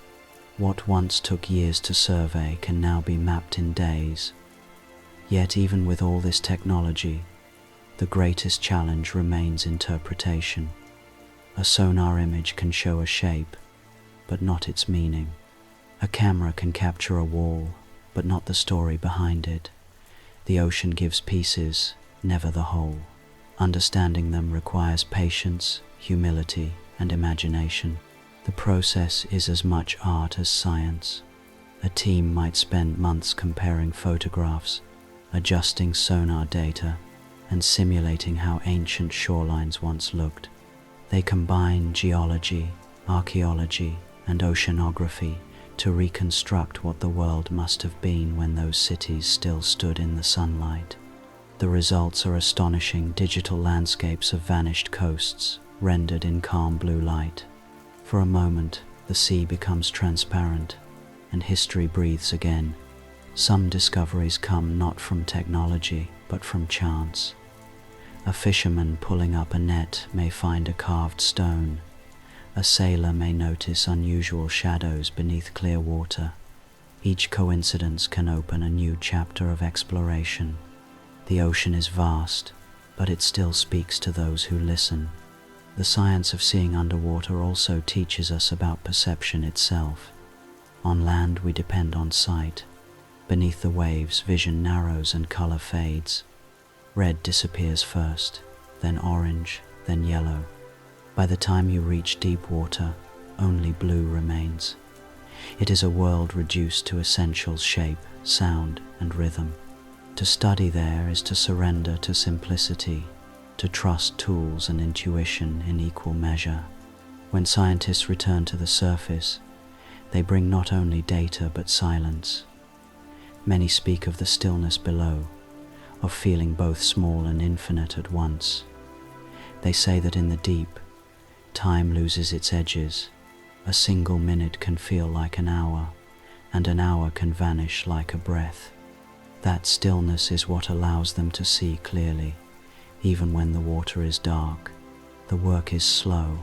What once took years to survey can now be mapped in days. Yet even with all this technology, the greatest challenge remains interpretation. A sonar image can show a shape, but not its meaning. A camera can capture a wall, but not the story behind it. The ocean gives pieces, never the whole. Understanding them requires patience, humility, and imagination. The process is as much art as science. A team might spend months comparing photographs, adjusting sonar data, and simulating how ancient shorelines once looked. They combine geology, archaeology, and oceanography to reconstruct what the world must have been when those cities still stood in the sunlight. The results are astonishing: digital landscapes of vanished coasts, rendered in calm blue light. For a moment, the sea becomes transparent, and history breathes again. Some discoveries come not from technology, but from chance. A fisherman pulling up a net may find a carved stone. A sailor may notice unusual shadows beneath clear water. Each coincidence can open a new chapter of exploration. The ocean is vast, but it still speaks to those who listen. The science of seeing underwater also teaches us about perception itself. On land we depend on sight. Beneath the waves, vision narrows and color fades. Red disappears first, then orange, then yellow. By the time you reach deep water, only blue remains. It is a world reduced to essentials: shape, sound, and rhythm. To study there is to surrender to simplicity, to trust tools and intuition in equal measure. When scientists return to the surface, they bring not only data but silence. Many speak of the stillness below, of feeling both small and infinite at once. They say that in the deep, time loses its edges. A single minute can feel like an hour, and an hour can vanish like a breath. That stillness is what allows them to see clearly, even when the water is dark. The work is slow,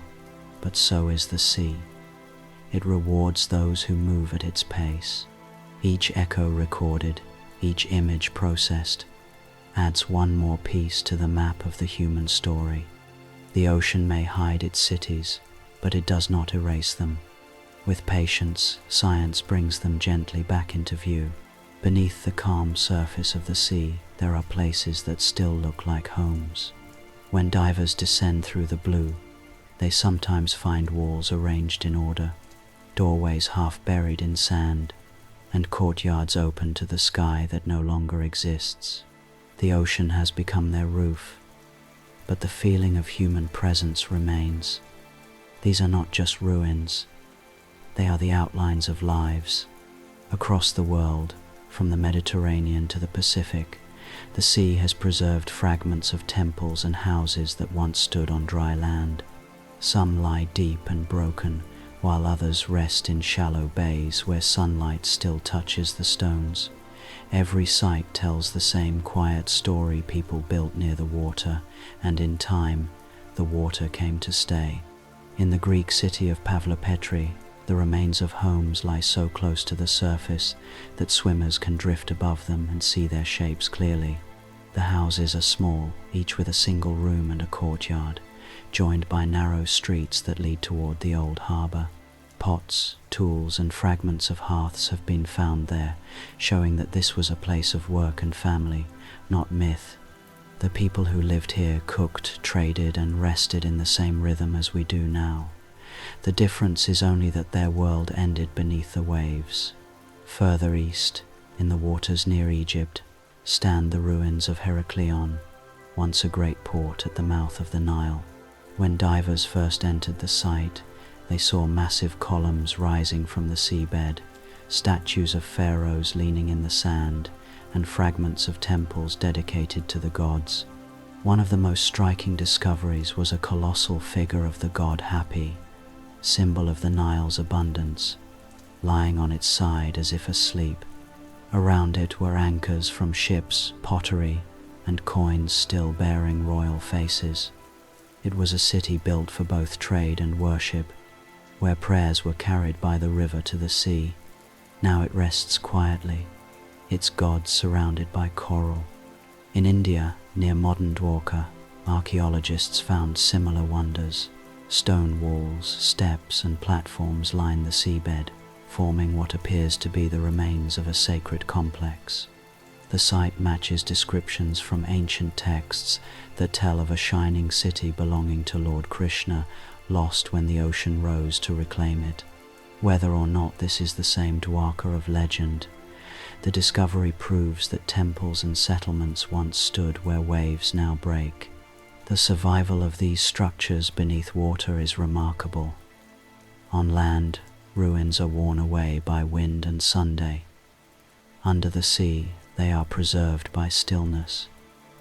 but so is the sea. It rewards those who move at its pace. Each echo recorded, each image processed, adds one more piece to the map of the human story. The ocean may hide its cities, but it does not erase them. With patience, science brings them gently back into view. Beneath the calm surface of the sea, there are places that still look like homes. When divers descend through the blue, they sometimes find walls arranged in order, doorways half buried in sand, and courtyards open to the sky that no longer exists. The ocean has become their roof, but the feeling of human presence remains. These are not just ruins, they are the outlines of lives. Across the world, from the Mediterranean to the Pacific, the sea has preserved fragments of temples and houses that once stood on dry land. Some lie deep and broken, while others rest in shallow bays where sunlight still touches the stones. Every site tells the same quiet story: people built near the water, and in time, the water came to stay. In the Greek city of Pavlopetri, the remains of homes lie so close to the surface that swimmers can drift above them and see their shapes clearly. The houses are small, each with a single room and a courtyard, joined by narrow streets that lead toward the old harbour. Pots, tools, and fragments of hearths have been found there, showing that this was a place of work and family, not myth. The people who lived here cooked, traded, and rested in the same rhythm as we do now. The difference is only that their world ended beneath the waves. Further east, in the waters near Egypt, stand the ruins of Heraklion, once a great port at the mouth of the Nile. When divers first entered the site, they saw massive columns rising from the seabed, statues of pharaohs leaning in the sand, and fragments of temples dedicated to the gods. One of the most striking discoveries was a colossal figure of the god Hapi, symbol of the Nile's abundance, lying on its side as if asleep. Around it were anchors from ships, pottery, and coins still bearing royal faces. It was a city built for both trade and worship, where prayers were carried by the river to the sea. Now it rests quietly, its gods surrounded by coral. In India, near modern Dwarka, archaeologists found similar wonders. Stone walls, steps, and platforms line the seabed, forming what appears to be the remains of a sacred complex. The site matches descriptions from ancient texts that tell of a shining city belonging to Lord Krishna, lost when the ocean rose to reclaim it. Whether or not this is the same Dwarka of legend, the discovery proves that temples and settlements once stood where waves now break. The survival of these structures beneath water is remarkable. On land, ruins are worn away by wind and Sunday. Under the sea, they are preserved by stillness.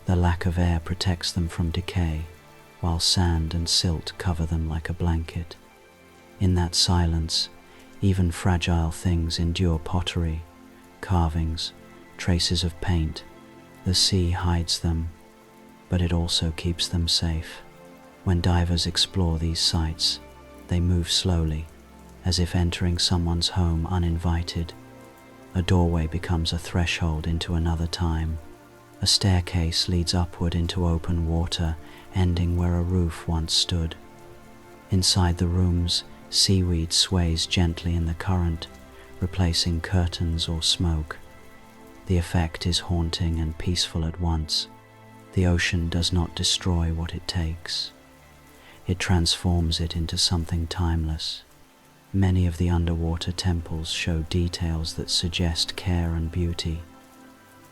The lack of air protects them from decay, while sand and silt cover them like a blanket. In that silence, even fragile things endure: pottery, carvings, traces of paint. The sea hides them, but it also keeps them safe. When divers explore these sites, they move slowly, as if entering someone's home uninvited. A doorway becomes a threshold into another time. A staircase leads upward into open water, ending where a roof once stood. Inside the rooms, seaweed sways gently in the current, replacing curtains or smoke. The effect is haunting and peaceful at once. The ocean does not destroy what it takes. It transforms it into something timeless. Many of the underwater temples show details that suggest care and beauty.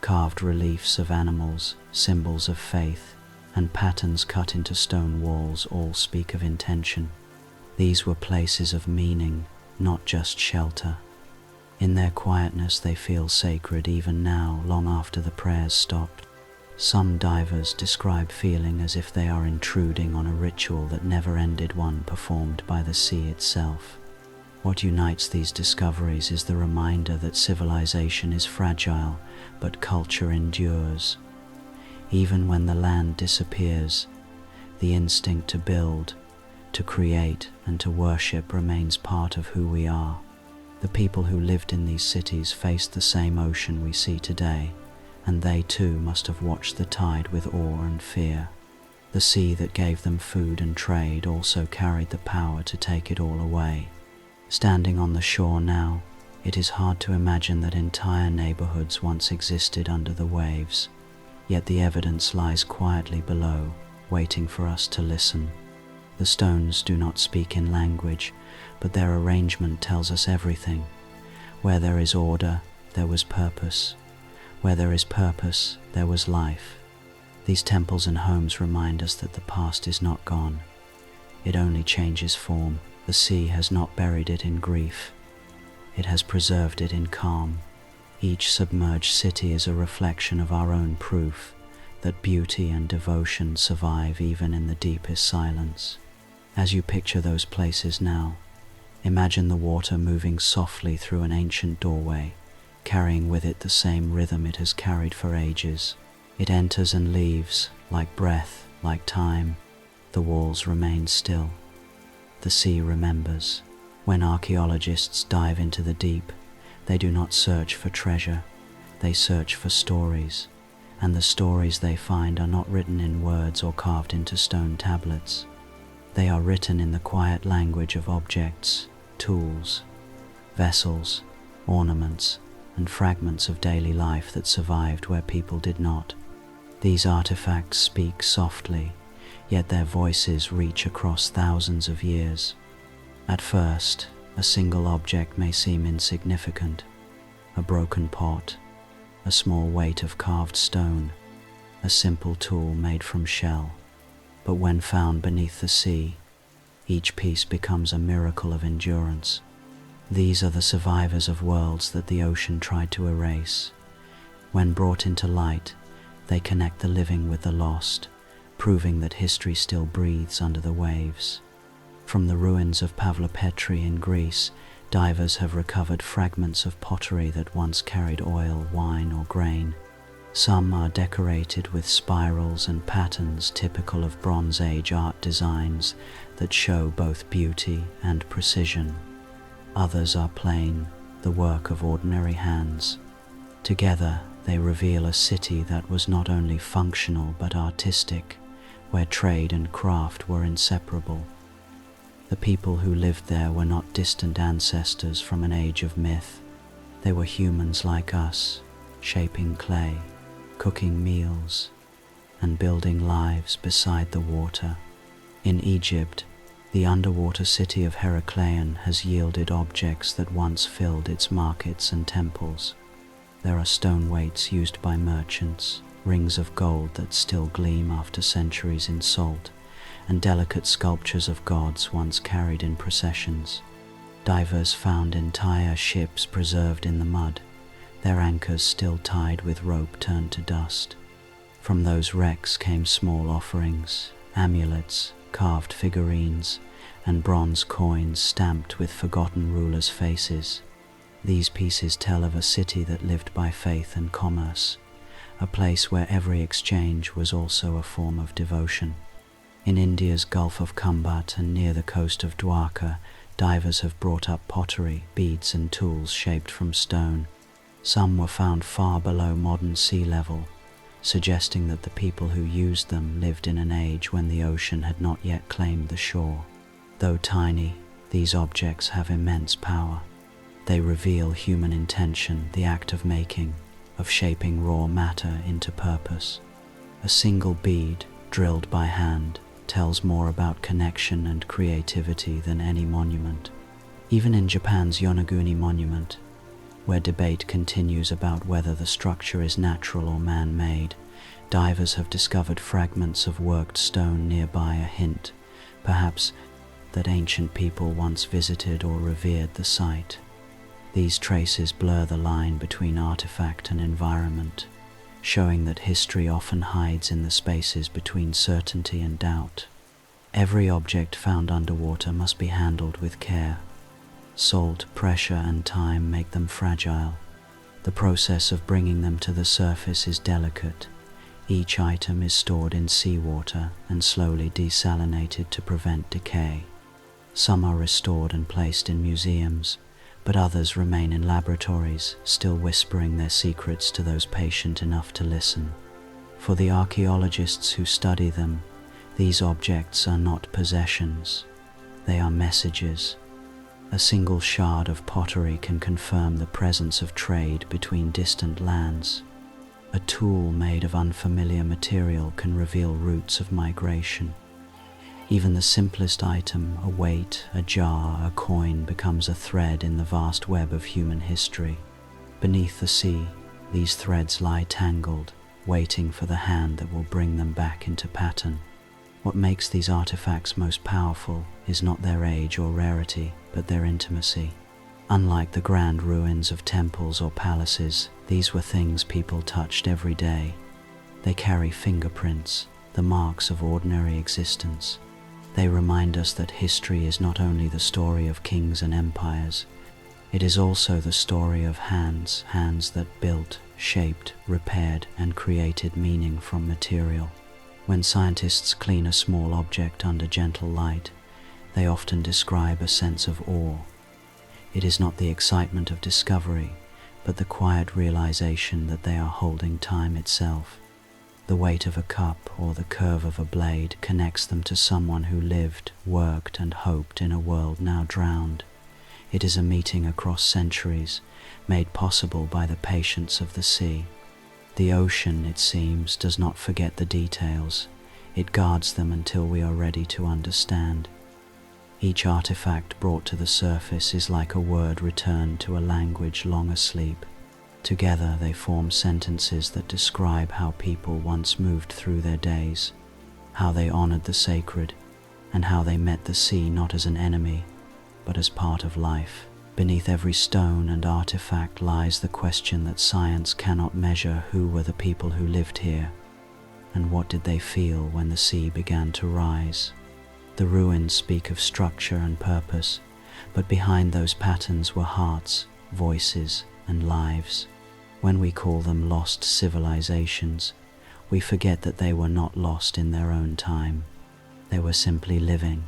Carved reliefs of animals, symbols of faith, and patterns cut into stone walls all speak of intention. These were places of meaning, not just shelter. In their quietness they feel sacred even now, long after the prayers stopped. Some divers describe feeling as if they are intruding on a ritual that never ended, one performed by the sea itself. What unites these discoveries is the reminder that civilization is fragile, but culture endures. Even when the land disappears, the instinct to build, to create, and to worship remains part of who we are. The people who lived in these cities faced the same ocean we see today, and they too must have watched the tide with awe and fear. The sea that gave them food and trade also carried the power to take it all away. Standing on the shore now, it is hard to imagine that entire neighborhoods once existed under the waves, yet the evidence lies quietly below, waiting for us to listen. The stones do not speak in language, but their arrangement tells us everything. Where there is order, there was purpose. Where there is purpose, there was life. These temples and homes remind us that the past is not gone. It only changes form. The sea has not buried it in grief. It has preserved it in calm. Each submerged city is a reflection of our own proof that beauty and devotion survive even in the deepest silence. As you picture those places now, Imagine the water moving softly through an ancient doorway, carrying with it the same rhythm it has carried for ages. It enters and leaves, like breath, like time. The walls remain still. The sea remembers. When archaeologists dive into the deep, they do not search for treasure, they search for stories, and the stories they find are not written in words or carved into stone tablets. They are written in the quiet language of objects, tools, vessels, ornaments, and fragments of daily life that survived where people did not. These artifacts speak softly, yet their voices reach across thousands of years. At first, a single object may seem insignificant: a broken pot, a small weight of carved stone, a simple tool made from shell. But when found beneath the sea, each piece becomes a miracle of endurance. These are the survivors of worlds that the ocean tried to erase. When brought into light, they connect the living with the lost, proving that history still breathes under the waves. From the ruins of Pavlopetri in Greece, divers have recovered fragments of pottery that once carried oil, wine, or grain. Some are decorated with spirals and patterns typical of Bronze Age art designs that show both beauty and precision. Others are plain, the work of ordinary hands. Together, they reveal a city that was not only functional but artistic, where trade and craft were inseparable. The people who lived there were not distant ancestors from an age of myth. They were humans like us, shaping clay, cooking meals, and building lives beside the water. In Egypt, the underwater city of Heracleion has yielded objects that once filled its markets and temples. There are stone weights used by merchants, rings of gold that still gleam after centuries in salt, and delicate sculptures of gods once carried in processions. Divers found entire ships preserved in the mud, their anchors still tied with rope turned to dust. From those wrecks came small offerings, amulets, carved figurines, and bronze coins stamped with forgotten rulers' faces. These pieces tell of a city that lived by faith and commerce, a place where every exchange was also a form of devotion. In India's Gulf of Khumbat and near the coast of Dwarka, divers have brought up pottery, beads, and tools shaped from stone. Some were found far below modern sea level, suggesting that the people who used them lived in an age when the ocean had not yet claimed the shore. Though tiny, these objects have immense power. They reveal human intention, the act of making, of shaping raw matter into purpose. A single bead, drilled by hand, tells more about connection and creativity than any monument. Even in Japan's Yonaguni Monument, where debate continues about whether the structure is natural or man-made, divers have discovered fragments of worked stone nearby, a hint, perhaps, that ancient people once visited or revered the site. These traces blur the line between artifact and environment, showing that history often hides in the spaces between certainty and doubt. Every object found underwater must be handled with care. Salt, pressure, and time make them fragile. The process of bringing them to the surface is delicate. Each item is stored in seawater and slowly desalinated to prevent decay. Some are restored and placed in museums, but others remain in laboratories, still whispering their secrets to those patient enough to listen. For the archaeologists who study them, these objects are not possessions, they are messages. A single shard of pottery can confirm the presence of trade between distant lands. A tool made of unfamiliar material can reveal routes of migration. Even the simplest item, a weight, a jar, a coin, becomes a thread in the vast web of human history. Beneath the sea, these threads lie tangled, waiting for the hand that will bring them back into pattern. What makes these artifacts most powerful is not their age or rarity, but their intimacy. Unlike the grand ruins of temples or palaces, these were things people touched every day. They carry fingerprints, the marks of ordinary existence. They remind us that history is not only the story of kings and empires, it is also the story of hands that built, shaped, repaired, and created meaning from material. When scientists clean a small object under gentle light, they often describe a sense of awe. It is not the excitement of discovery, but the quiet realization that they are holding time itself. The weight of a cup or the curve of a blade connects them to someone who lived, worked, and hoped in a world now drowned. It is a meeting across centuries, made possible by the patience of the sea. The ocean, it seems, does not forget the details. It guards them until we are ready to understand. Each artifact brought to the surface is like a word returned to a language long asleep. Together they form sentences that describe how people once moved through their days, how they honored the sacred, and how they met the sea not as an enemy, but as part of life. Beneath every stone and artifact lies the question that science cannot measure: who were the people who lived here, and what did they feel when the sea began to rise? The ruins speak of structure and purpose, but behind those patterns were hearts, voices, and lives. When we call them lost civilizations, we forget that they were not lost in their own time. They were simply living.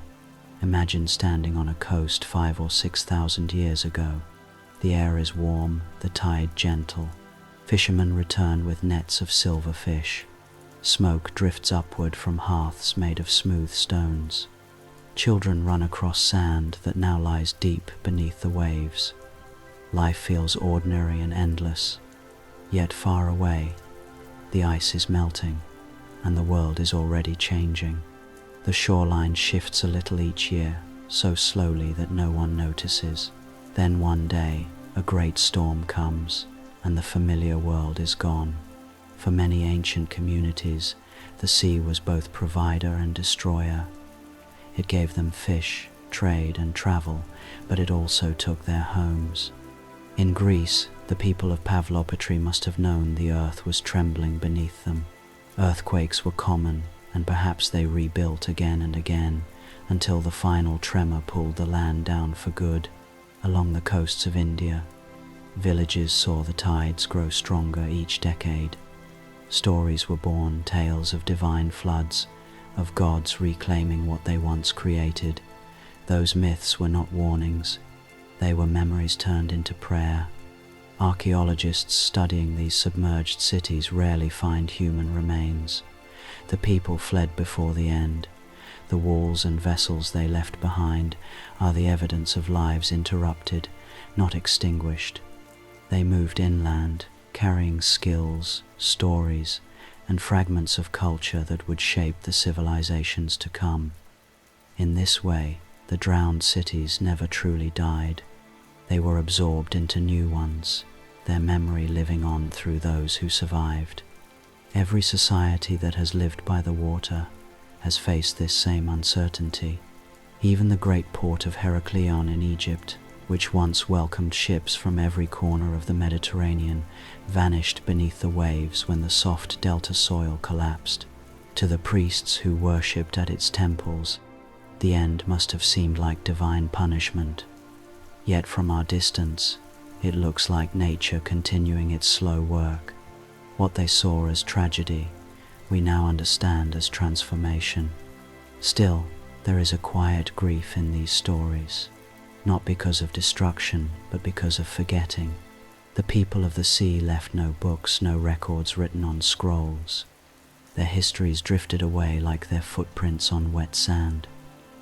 Imagine standing on a coast 5,000 or 6,000 years ago. The air is warm, the tide gentle. Fishermen return with nets of silver fish. Smoke drifts upward from hearths made of smooth stones. Children run across sand that now lies deep beneath the waves. Life feels ordinary and endless, yet far away. The ice is melting, and the world is already changing. The shoreline shifts a little each year, so slowly that no one notices. Then one day, a great storm comes, and the familiar world is gone. For many ancient communities, the sea was both provider and destroyer. It gave them fish, trade, and travel, but it also took their homes. In Greece, the people of Pavlopatry must have known the earth was trembling beneath them. Earthquakes were common, and perhaps they rebuilt again and again, until the final tremor pulled the land down for good. Along the coasts of India, villages saw the tides grow stronger each decade. Stories were born, tales of divine floods, of gods reclaiming what they once created. Those myths were not warnings, they were memories turned into prayer. Archaeologists studying these submerged cities rarely find human remains. The people fled before the end. The walls and vessels they left behind are the evidence of lives interrupted, not extinguished. They moved inland, carrying skills, stories, and fragments of culture that would shape the civilizations to come. In this way, the drowned cities never truly died. They were absorbed into new ones, their memory living on through those who survived. Every society that has lived by the water has faced this same uncertainty. Even the great port of Heraklion in Egypt, which once welcomed ships from every corner of the Mediterranean, vanished beneath the waves when the soft delta soil collapsed. To the priests who worshipped at its temples, the end must have seemed like divine punishment. Yet from our distance, it looks like nature continuing its slow work. What they saw as tragedy, we now understand as transformation. Still, there is a quiet grief in these stories, not because of destruction, but because of forgetting. The people of the sea left no books, no records written on scrolls. Their histories drifted away like their footprints on wet sand.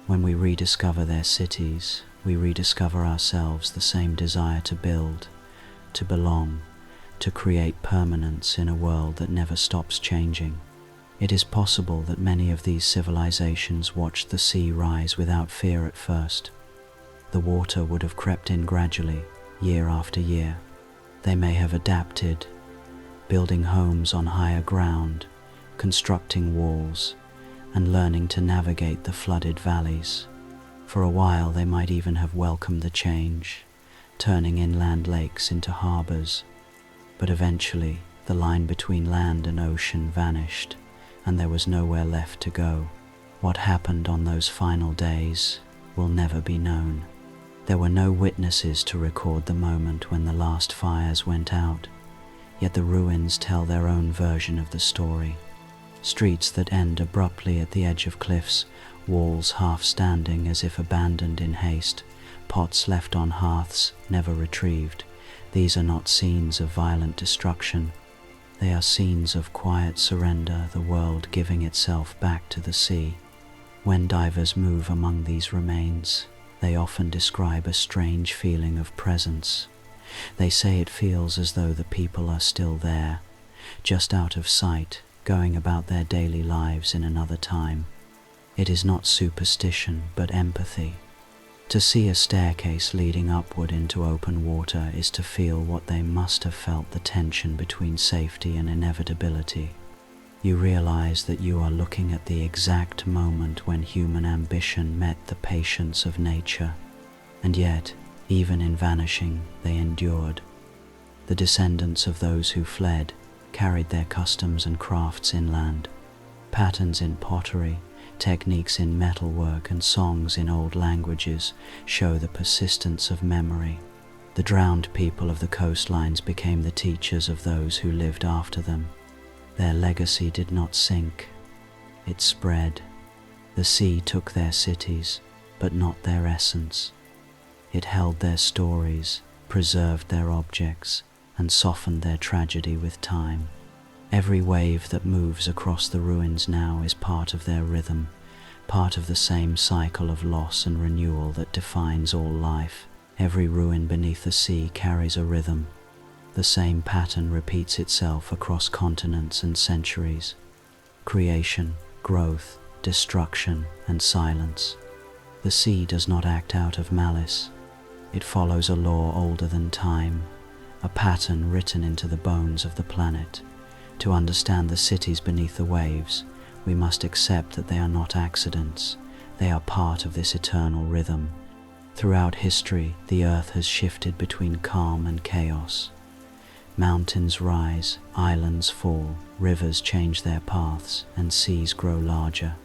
When we rediscover their cities, we rediscover ourselves, the same desire to build, to belong, to create permanence in a world that never stops changing. It is possible that many of these civilizations watched the sea rise without fear at first. The water would have crept in gradually, year after year. They may have adapted, building homes on higher ground, constructing walls, and learning to navigate the flooded valleys. For a while they might even have welcomed the change, turning inland lakes into harbors. But eventually, the line between land and ocean vanished, and there was nowhere left to go. What happened on those final days will never be known. There were no witnesses to record the moment when the last fires went out, yet the ruins tell their own version of the story. Streets that end abruptly at the edge of cliffs, walls half standing as if abandoned in haste, pots left on hearths, never retrieved. These are not scenes of violent destruction. They are scenes of quiet surrender, the world giving itself back to the sea. When divers move among these remains, they often describe a strange feeling of presence. They say it feels as though the people are still there, just out of sight, going about their daily lives in another time. It is not superstition, but empathy. To see a staircase leading upward into open water is to feel what they must have felt, the tension between safety and inevitability. You realize that you are looking at the exact moment when human ambition met the patience of nature. And yet, even in vanishing, they endured. The descendants of those who fled carried their customs and crafts inland. Patterns in pottery, techniques in metalwork, and songs in old languages show the persistence of memory. The drowned people of the coastlines became the teachers of those who lived after them. Their legacy did not sink, it spread. The sea took their cities, but not their essence. It held their stories, preserved their objects, and softened their tragedy with time. Every wave that moves across the ruins now is part of their rhythm, part of the same cycle of loss and renewal that defines all life. Every ruin beneath the sea carries a rhythm. The same pattern repeats itself across continents and centuries. Creation, growth, destruction, and silence. The sea does not act out of malice. It follows a law older than time, a pattern written into the bones of the planet. To understand the cities beneath the waves, we must accept that they are not accidents. They are part of this eternal rhythm. Throughout history, the earth has shifted between calm and chaos. Mountains rise, islands fall, rivers change their paths, and seas grow larger.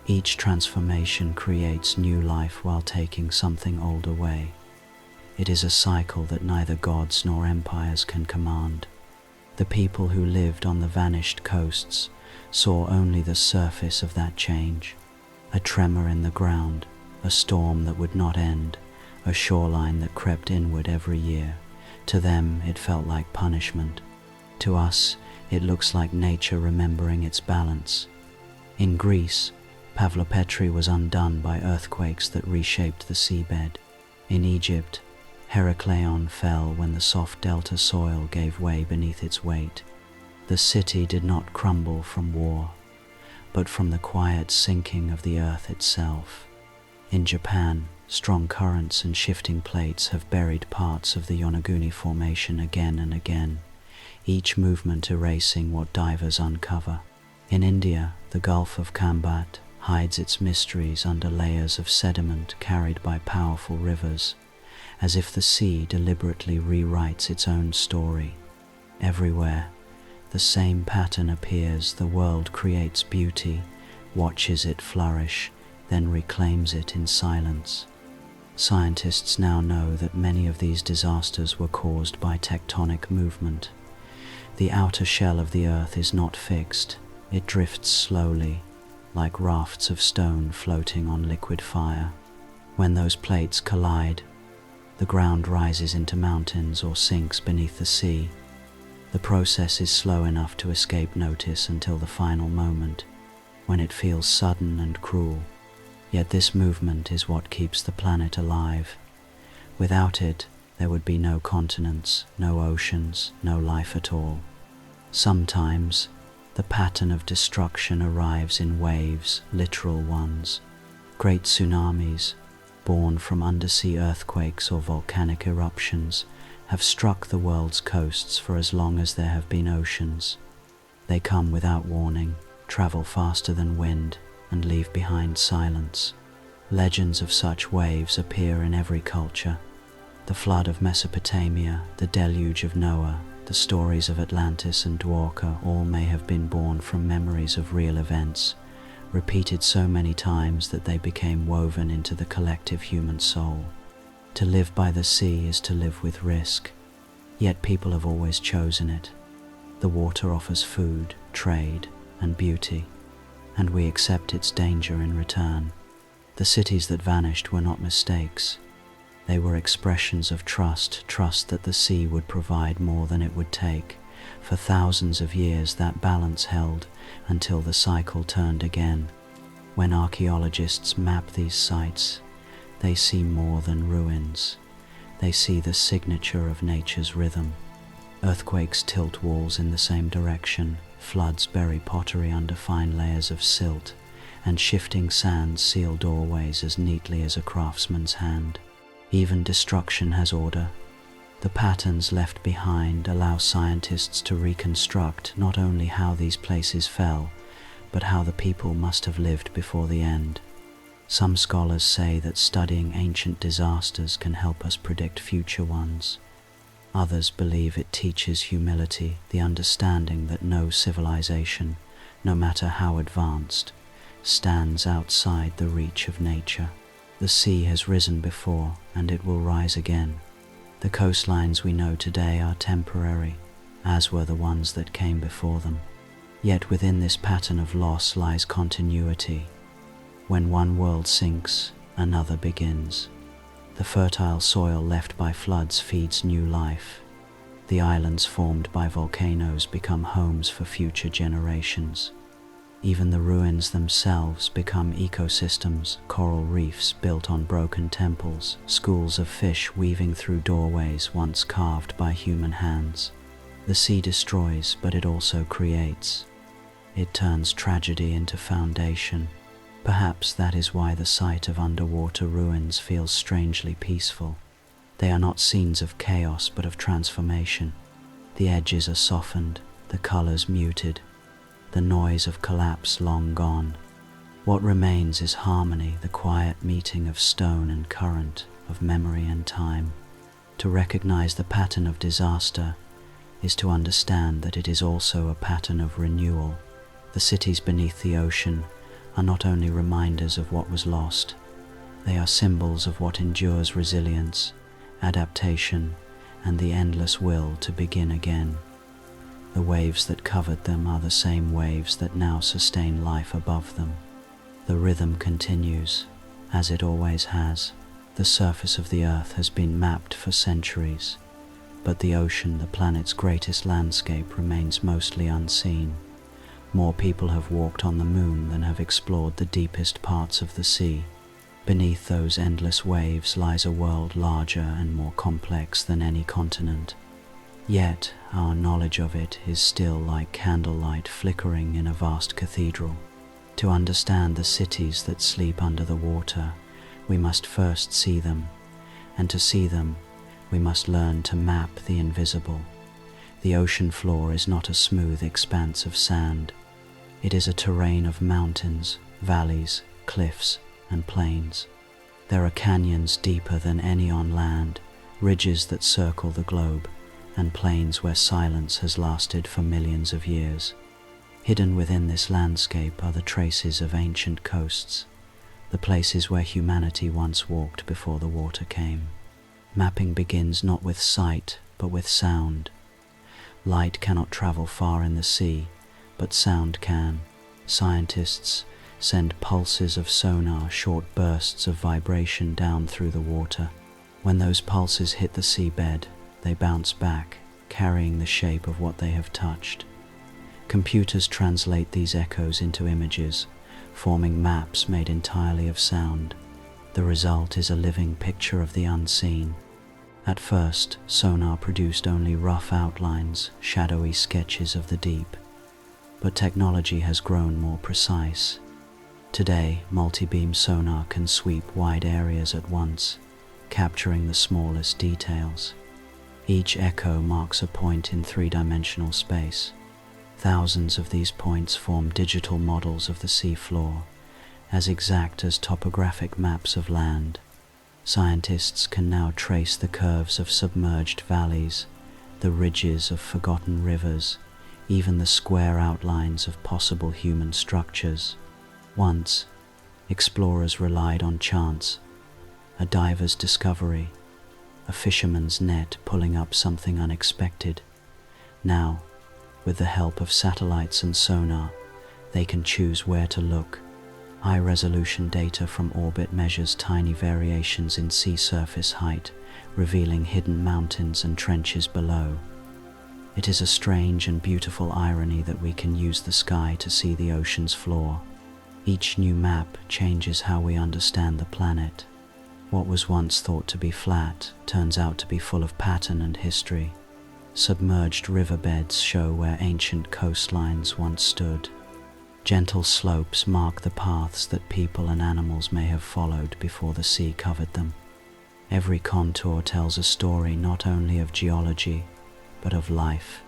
Each transformation creates new life while taking something old away. It is a cycle that neither gods nor empires can command. The people who lived on the vanished coasts saw only the surface of that change. A tremor in the ground, a storm that would not end, a shoreline that crept inward every year. To them, it felt like punishment. To us, it looks like nature remembering its balance. In Greece, Pavlopetri was undone by earthquakes that reshaped the seabed. In Egypt, Heracleion fell when the soft delta soil gave way beneath its weight. The city did not crumble from war, but from the quiet sinking of the earth itself. In Japan, strong currents and shifting plates have buried parts of the Yonaguni Formation again and again, each movement erasing what divers uncover. In India, the Gulf of Kambat hides its mysteries under layers of sediment carried by powerful rivers, as if the sea deliberately rewrites its own story. Everywhere, the same pattern appears. The world creates beauty, watches it flourish, then reclaims it in silence. Scientists now know that many of these disasters were caused by tectonic movement. The outer shell of the earth is not fixed. It drifts slowly, like rafts of stone floating on liquid fire. When those plates collide, the ground rises into mountains or sinks beneath the sea. The process is slow enough to escape notice until the final moment, when it feels sudden and cruel. Yet this movement is what keeps the planet alive. Without it, there would be no continents, no oceans, no life at all. Sometimes, the pattern of destruction arrives in waves, literal ones. Great tsunamis, born from undersea earthquakes or volcanic eruptions, have struck the world's coasts for as long as there have been oceans. They come without warning, travel faster than wind, and leave behind silence. Legends of such waves appear in every culture. The flood of Mesopotamia, the deluge of Noah, the stories of Atlantis and Dwarka all may have been born from memories of real events, repeated so many times that they became woven into the collective human soul. To live by the sea is to live with risk, yet people have always chosen it. The water offers food, trade, and beauty, and we accept its danger in return. The cities that vanished were not mistakes. They were expressions of trust that the sea would provide more than it would take. For thousands of years that balance held until the cycle turned again. When archaeologists map these sites, they see more than ruins. They see the signature of nature's rhythm. Earthquakes tilt walls in the same direction, floods bury pottery under fine layers of silt, and shifting sands seal doorways as neatly as a craftsman's hand. Even destruction has order. The patterns left behind allow scientists to reconstruct not only how these places fell, but how the people must have lived before the end. Some scholars say that studying ancient disasters can help us predict future ones. Others believe it teaches humility, the understanding that no civilization, no matter how advanced, stands outside the reach of nature. The sea has risen before, and it will rise again. The coastlines we know today are temporary, as were the ones that came before them. Yet within this pattern of loss lies continuity. When one world sinks, another begins. The fertile soil left by floods feeds new life. The islands formed by volcanoes become homes for future generations. Even the ruins themselves become ecosystems, coral reefs built on broken temples, schools of fish weaving through doorways once carved by human hands. The sea destroys, but it also creates. It turns tragedy into foundation. Perhaps that is why the sight of underwater ruins feels strangely peaceful. They are not scenes of chaos, but of transformation. The edges are softened, the colors muted, the noise of collapse long gone. What remains is harmony, the quiet meeting of stone and current, of memory and time. To recognize the pattern of disaster is to understand that it is also a pattern of renewal. The cities beneath the ocean are not only reminders of what was lost, they are symbols of what endures: resilience, adaptation, and the endless will to begin again. The waves that covered them are the same waves that now sustain life above them. The rhythm continues, as it always has. The surface of the earth has been mapped for centuries, but the ocean, the planet's greatest landscape, remains mostly unseen. More people have walked on the moon than have explored the deepest parts of the sea. Beneath those endless waves lies a world larger and more complex than any continent. Yet, our knowledge of it is still like candlelight flickering in a vast cathedral. To understand the cities that sleep under the water, we must first see them, and to see them, we must learn to map the invisible. The ocean floor is not a smooth expanse of sand. It is a terrain of mountains, valleys, cliffs, and plains. There are canyons deeper than any on land, ridges that circle the globe, and plains where silence has lasted for millions of years. Hidden within this landscape are the traces of ancient coasts, the places where humanity once walked before the water came. Mapping begins not with sight, but with sound. Light cannot travel far in the sea, but sound can. Scientists send pulses of sonar, short bursts of vibration down through the water. When those pulses hit the seabed, they bounce back, carrying the shape of what they have touched. Computers translate these echoes into images, forming maps made entirely of sound. The result is a living picture of the unseen. At first, sonar produced only rough outlines, shadowy sketches of the deep. But technology has grown more precise. Today, multi-beam sonar can sweep wide areas at once, capturing the smallest details. Each echo marks a point in three-dimensional space. Thousands of these points form digital models of the sea floor, as exact as topographic maps of land. Scientists can now trace the curves of submerged valleys, the ridges of forgotten rivers, even the square outlines of possible human structures. Once, explorers relied on chance, a diver's discovery, a fisherman's net pulling up something unexpected. Now, with the help of satellites and sonar, they can choose where to look. High-resolution data from orbit measures tiny variations in sea surface height, revealing hidden mountains and trenches below. It is a strange and beautiful irony that we can use the sky to see the ocean's floor. Each new map changes how we understand the planet. What was once thought to be flat turns out to be full of pattern and history. Submerged riverbeds show where ancient coastlines once stood. Gentle slopes mark the paths that people and animals may have followed before the sea covered them. Every contour tells a story not only of geology, but of life.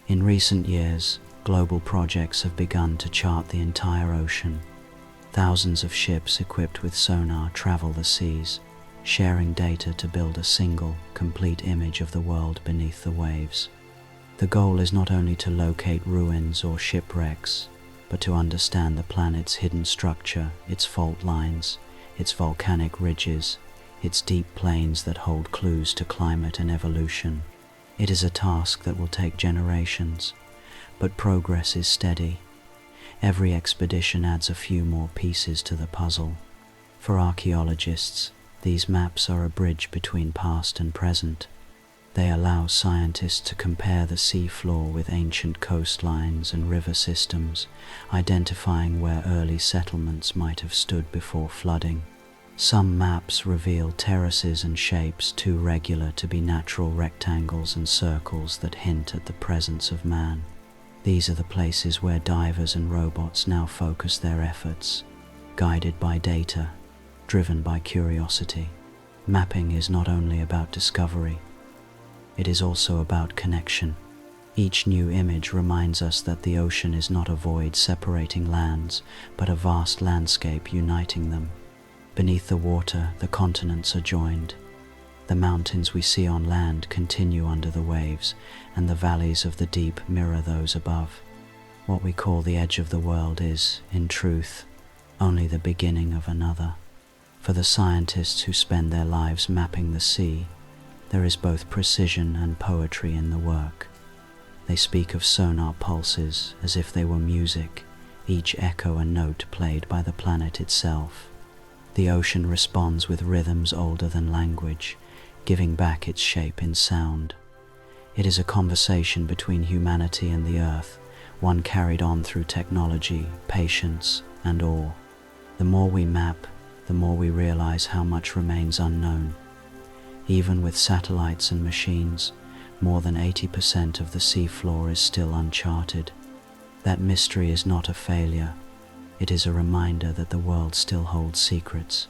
In recent years, global projects have begun to chart the entire ocean. Thousands of ships equipped with sonar travel the seas, sharing data to build a single, complete image of the world beneath the waves. The goal is not only to locate ruins or shipwrecks, but to understand the planet's hidden structure, its fault lines, its volcanic ridges, its deep plains that hold clues to climate and evolution. It is a task that will take generations, but progress is steady. Every expedition adds a few more pieces to the puzzle. For archaeologists, these maps are a bridge between past and present. They allow scientists to compare the sea floor with ancient coastlines and river systems, identifying where early settlements might have stood before flooding. Some maps reveal terraces and shapes too regular to be natural rectangles and circles that hint at the presence of man. These are the places where divers and robots now focus their efforts, guided by data, driven by curiosity. Mapping is not only about discovery, it is also about connection. Each new image reminds us that the ocean is not a void separating lands, but a vast landscape uniting them. Beneath the water, the continents are joined. The mountains we see on land continue under the waves, and the valleys of the deep mirror those above. What we call the edge of the world is, in truth, only the beginning of another. For the scientists who spend their lives mapping the sea, there is both precision and poetry in the work. They speak of sonar pulses as if they were music, each echo a note played by the planet itself. The ocean responds with rhythms older than language, giving back its shape in sound. It is a conversation between humanity and the earth, one carried on through technology, patience, and awe. The more we map, the more we realize how much remains unknown. Even with satellites and machines, more than 80% of the seafloor is still uncharted. That mystery is not a failure. It is a reminder that the world still holds secrets.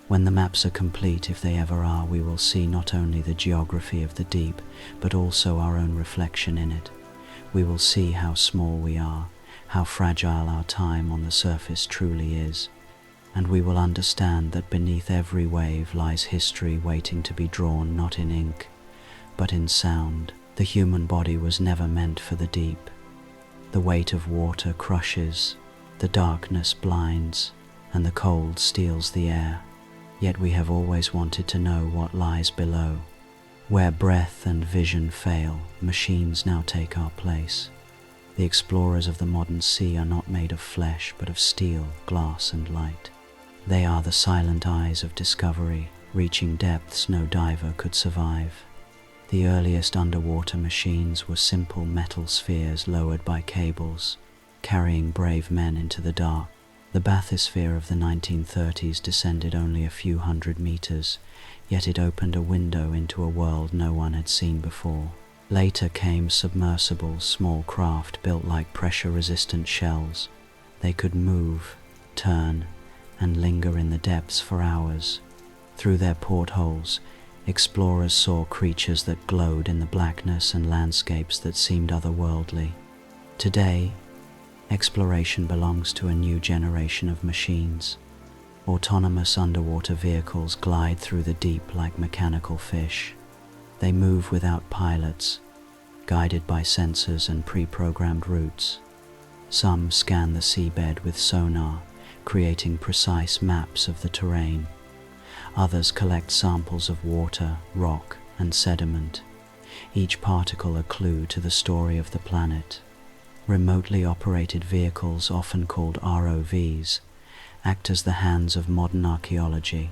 When the maps are complete, if they ever are, we will see not only the geography of the deep, but also our own reflection in it. We will see how small we are, how fragile our time on the surface truly is, and we will understand that beneath every wave lies history waiting to be drawn not in ink, but in sound. The human body was never meant for the deep. The weight of water crushes, the darkness blinds, and the cold steals the air. Yet we have always wanted to know what lies below. Where breath and vision fail, machines now take our place. The explorers of the modern sea are not made of flesh, but of steel, glass, and light. They are the silent eyes of discovery, reaching depths no diver could survive. The earliest underwater machines were simple metal spheres lowered by cables, carrying brave men into the dark. The bathysphere of the 1930s descended only a few hundred meters, yet it opened a window into a world no one had seen before. Later came submersibles, small craft built like pressure-resistant shells. They could move, turn, and linger in the depths for hours. Through their portholes, explorers saw creatures that glowed in the blackness and landscapes that seemed otherworldly. Today, exploration belongs to a new generation of machines. Autonomous underwater vehicles glide through the deep like mechanical fish. They move without pilots, guided by sensors and pre-programmed routes. Some scan the seabed with sonar, creating precise maps of the terrain. Others collect samples of water, rock, and sediment, each particle a clue to the story of the planet. Remotely operated vehicles, often called ROVs, act as the hands of modern archaeology.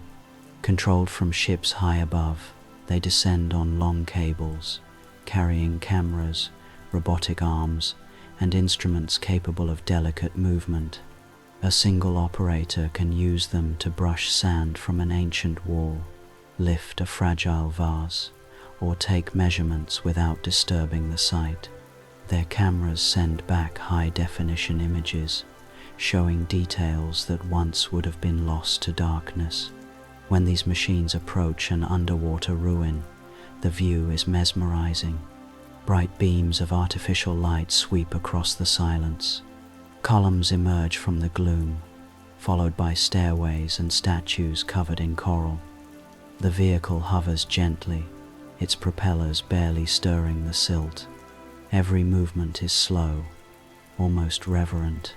Controlled from ships high above, they descend on long cables, carrying cameras, robotic arms, and instruments capable of delicate movement. A single operator can use them to brush sand from an ancient wall, lift a fragile vase, or take measurements without disturbing the site. Their cameras send back high-definition images, showing details that once would have been lost to darkness. When these machines approach an underwater ruin, the view is mesmerizing. Bright beams of artificial light sweep across the silence. Columns emerge from the gloom, followed by stairways and statues covered in coral. The vehicle hovers gently, its propellers barely stirring the silt. Every movement is slow, almost reverent.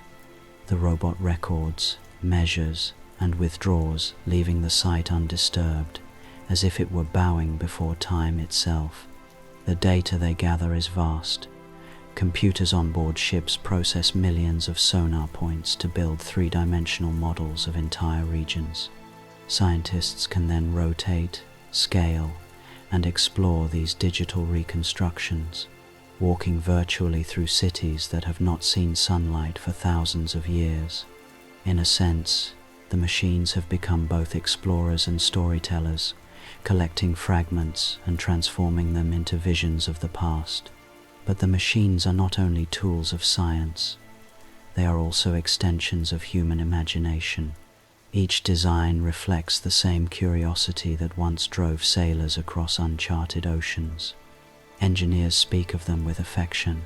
The robot records, measures, and withdraws, leaving the site undisturbed, as if it were bowing before time itself. The data they gather is vast. Computers on board ships process millions of sonar points to build three-dimensional models of entire regions. Scientists can then rotate, scale, and explore these digital reconstructions, walking virtually through cities that have not seen sunlight for thousands of years. In a sense, the machines have become both explorers and storytellers, collecting fragments and transforming them into visions of the past. But the machines are not only tools of science, they are also extensions of human imagination. Each design reflects the same curiosity that once drove sailors across uncharted oceans. Engineers speak of them with affection,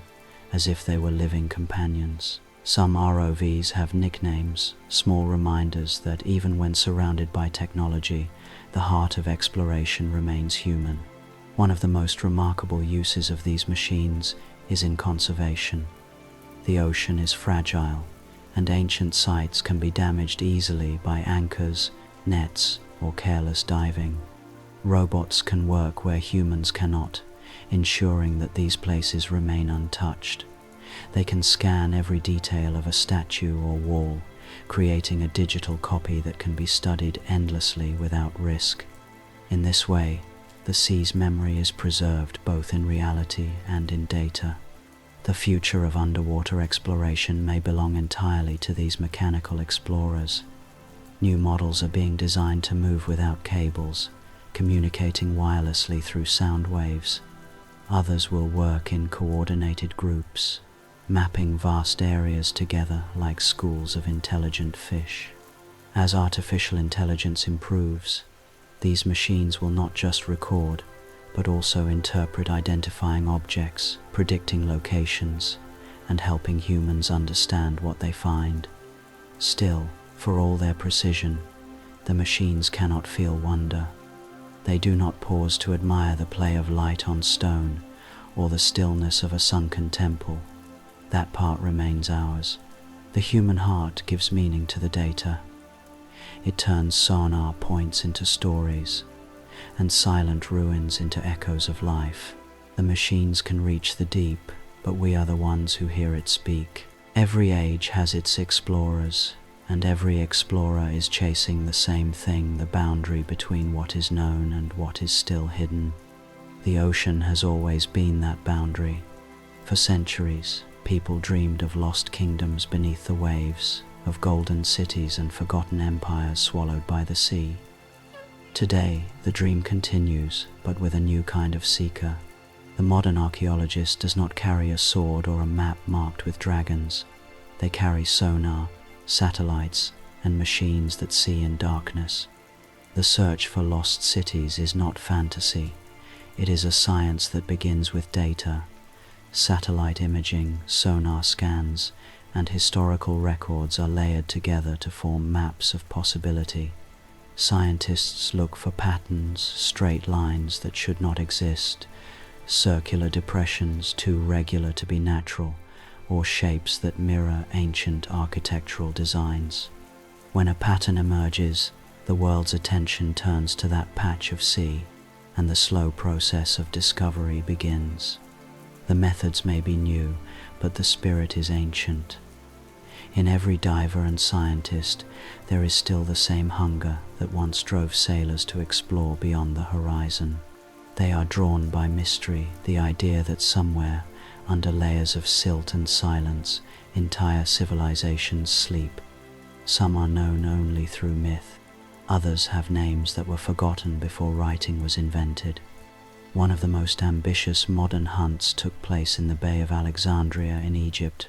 as if they were living companions. Some ROVs have nicknames, small reminders that even when surrounded by technology, the heart of exploration remains human. One of the most remarkable uses of these machines is in conservation. The ocean is fragile, and ancient sites can be damaged easily by anchors, nets, or careless diving. Robots can work where humans cannot, ensuring that these places remain untouched. They can scan every detail of a statue or wall, creating a digital copy that can be studied endlessly without risk. In this way, the sea's memory is preserved both in reality and in data. The future of underwater exploration may belong entirely to these mechanical explorers. New models are being designed to move without cables, communicating wirelessly through sound waves. Others will work in coordinated groups, mapping vast areas together like schools of intelligent fish. As artificial intelligence improves, these machines will not just record, but also interpret identifying objects, predicting locations, and helping humans understand what they find. Still, for all their precision, the machines cannot feel wonder. They do not pause to admire the play of light on stone or the stillness of a sunken temple. That part remains ours. The human heart gives meaning to the data. It turns sonar points into stories, and silent ruins into echoes of life. The machines can reach the deep, but we are the ones who hear it speak. Every age has its explorers, and every explorer is chasing the same thing, the boundary between what is known and what is still hidden. The ocean has always been that boundary. For centuries, people dreamed of lost kingdoms beneath the waves, of golden cities and forgotten empires swallowed by the sea. Today, the dream continues, but with a new kind of seeker. The modern archaeologist does not carry a sword or a map marked with dragons. They carry sonar, satellites, and machines that see in darkness. The search for lost cities is not fantasy. It is a science that begins with data. Satellite imaging, sonar scans, and historical records are layered together to form maps of possibility. Scientists look for patterns, straight lines that should not exist, circular depressions too regular to be natural, or shapes that mirror ancient architectural designs. When a pattern emerges, the world's attention turns to that patch of sea, and the slow process of discovery begins. The methods may be new, but the spirit is ancient. In every diver and scientist, there is still the same hunger that once drove sailors to explore beyond the horizon. They are drawn by mystery, the idea that somewhere, under layers of silt and silence, entire civilizations sleep. Some are known only through myth. Others have names that were forgotten before writing was invented. One of the most ambitious modern hunts took place in the Bay of Alexandria in Egypt.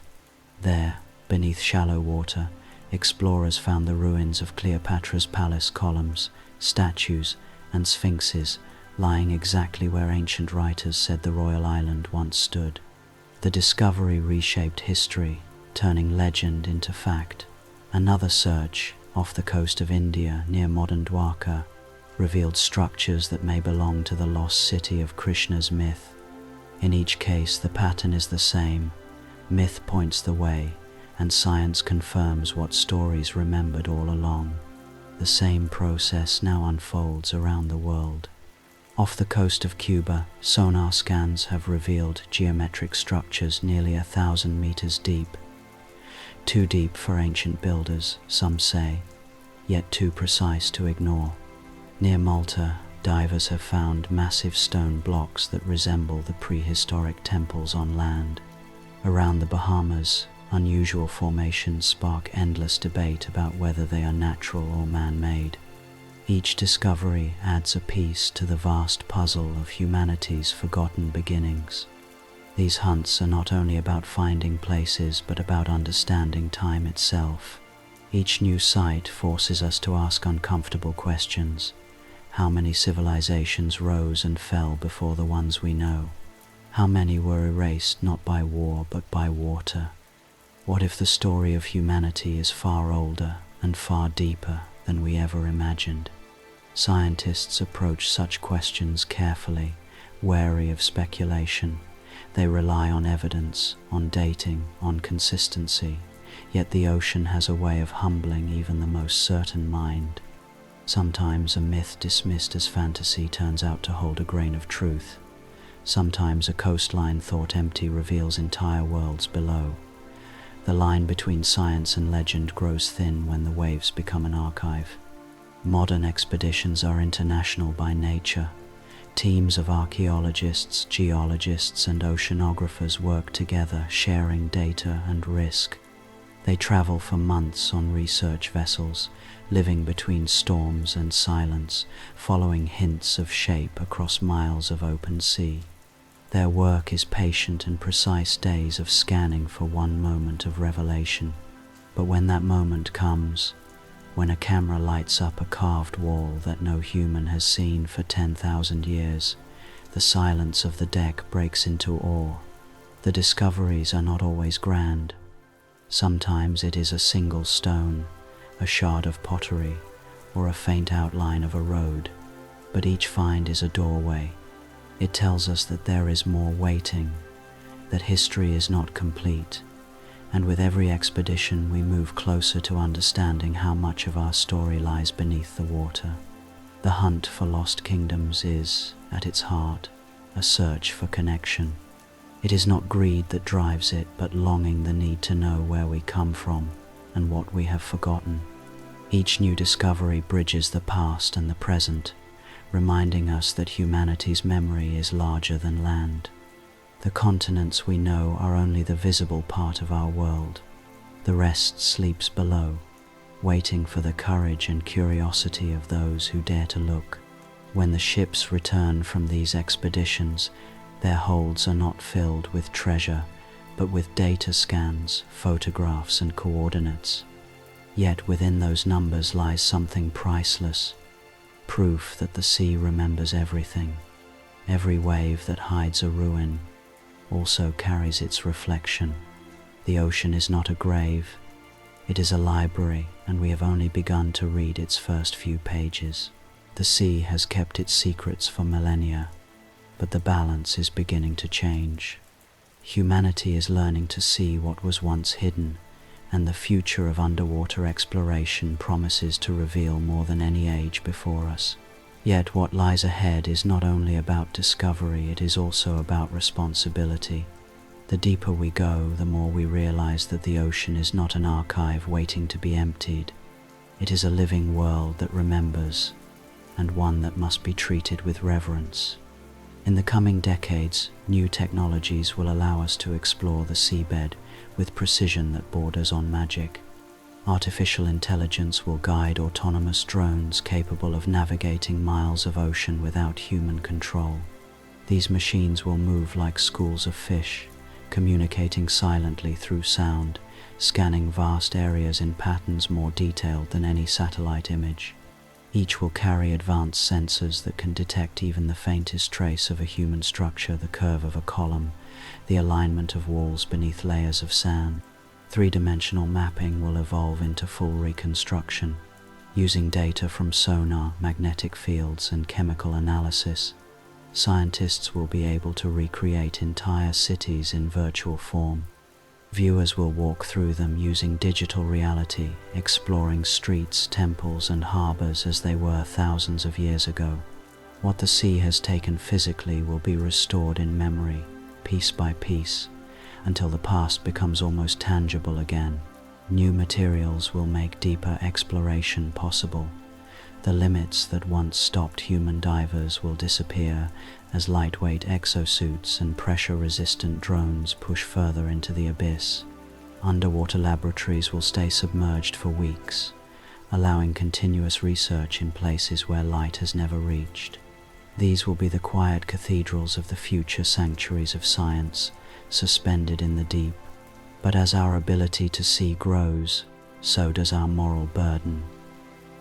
There, beneath shallow water, explorers found the ruins of Cleopatra's palace columns, statues, and sphinxes lying exactly where ancient writers said the royal island once stood. The discovery reshaped history, turning legend into fact. Another search, off the coast of India near modern Dwarka, revealed structures that may belong to the lost city of Krishna's myth. In each case, the pattern is the same. Myth points the way, and science confirms what stories remembered all along. The same process now unfolds around the world. Off the coast of Cuba, sonar scans have revealed geometric structures nearly 1,000 meters deep. Too deep for ancient builders, some say, yet too precise to ignore. Near Malta, divers have found massive stone blocks that resemble the prehistoric temples on land. Around the Bahamas, unusual formations spark endless debate about whether they are natural or man-made. Each discovery adds a piece to the vast puzzle of humanity's forgotten beginnings. These hunts are not only about finding places, but about understanding time itself. Each new site forces us to ask uncomfortable questions. How many civilizations rose and fell before the ones we know? How many were erased not by war but by water? What if the story of humanity is far older and far deeper than we ever imagined? Scientists approach such questions carefully, wary of speculation. They rely on evidence, on dating, on consistency, yet the ocean has a way of humbling even the most certain mind. Sometimes a myth dismissed as fantasy turns out to hold a grain of truth. Sometimes a coastline thought empty reveals entire worlds below. The line between science and legend grows thin when the waves become an archive. Modern expeditions are international by nature. Teams of archaeologists, geologists, and oceanographers work together, sharing data and risk. They travel for months on research vessels, living between storms and silence, following hints of shape across miles of open sea. Their work is patient and precise, days of scanning for one moment of revelation. But when that moment comes, when a camera lights up a carved wall that no human has seen for 10,000 years, the silence of the deck breaks into awe. The discoveries are not always grand. Sometimes it is a single stone, a shard of pottery, or a faint outline of a road. But each find is a doorway. It tells us that there is more waiting, that history is not complete. And with every expedition we move closer to understanding how much of our story lies beneath the water. The hunt for lost kingdoms is, at its heart, a search for connection. It is not greed that drives it, but longing, the need to know where we come from and what we have forgotten. Each new discovery bridges the past and the present, reminding us that humanity's memory is larger than land. The continents we know are only the visible part of our world. The rest sleeps below, waiting for the courage and curiosity of those who dare to look. When the ships return from these expeditions, their holds are not filled with treasure, but with data scans, photographs, and coordinates. Yet within those numbers lies something priceless, proof that the sea remembers everything. Every wave that hides a ruin also carries its reflection. The ocean is not a grave, it is a library, and we have only begun to read its first few pages. The sea has kept its secrets for millennia, but the balance is beginning to change. Humanity is learning to see what was once hidden and the future of underwater exploration promises to reveal more than any age before us. Yet what lies ahead is not only about discovery, it is also about responsibility. The deeper we go, the more we realize that the ocean is not an archive waiting to be emptied. It is a living world that remembers, and one that must be treated with reverence. In the coming decades, new technologies will allow us to explore the seabed with precision that borders on magic. Artificial intelligence will guide autonomous drones capable of navigating miles of ocean without human control. These machines will move like schools of fish, communicating silently through sound, scanning vast areas in patterns more detailed than any satellite image. Each will carry advanced sensors that can detect even the faintest trace of a human structure, the curve of a column, the alignment of walls beneath layers of sand. Three-dimensional mapping will evolve into full reconstruction, using data from sonar, magnetic fields, and chemical analysis. Scientists will be able to recreate entire cities in virtual form. Viewers will walk through them using digital reality, exploring streets, temples, and harbors as they were thousands of years ago. What the sea has taken physically will be restored in memory, piece by piece, until the past becomes almost tangible again. New materials will make deeper exploration possible. The limits that once stopped human divers will disappear as lightweight exosuits and pressure-resistant drones push further into the abyss. Underwater laboratories will stay submerged for weeks, allowing continuous research in places where light has never reached. These will be the quiet cathedrals of the future sanctuaries of science, suspended in the deep. But as our ability to see grows, so does our moral burden.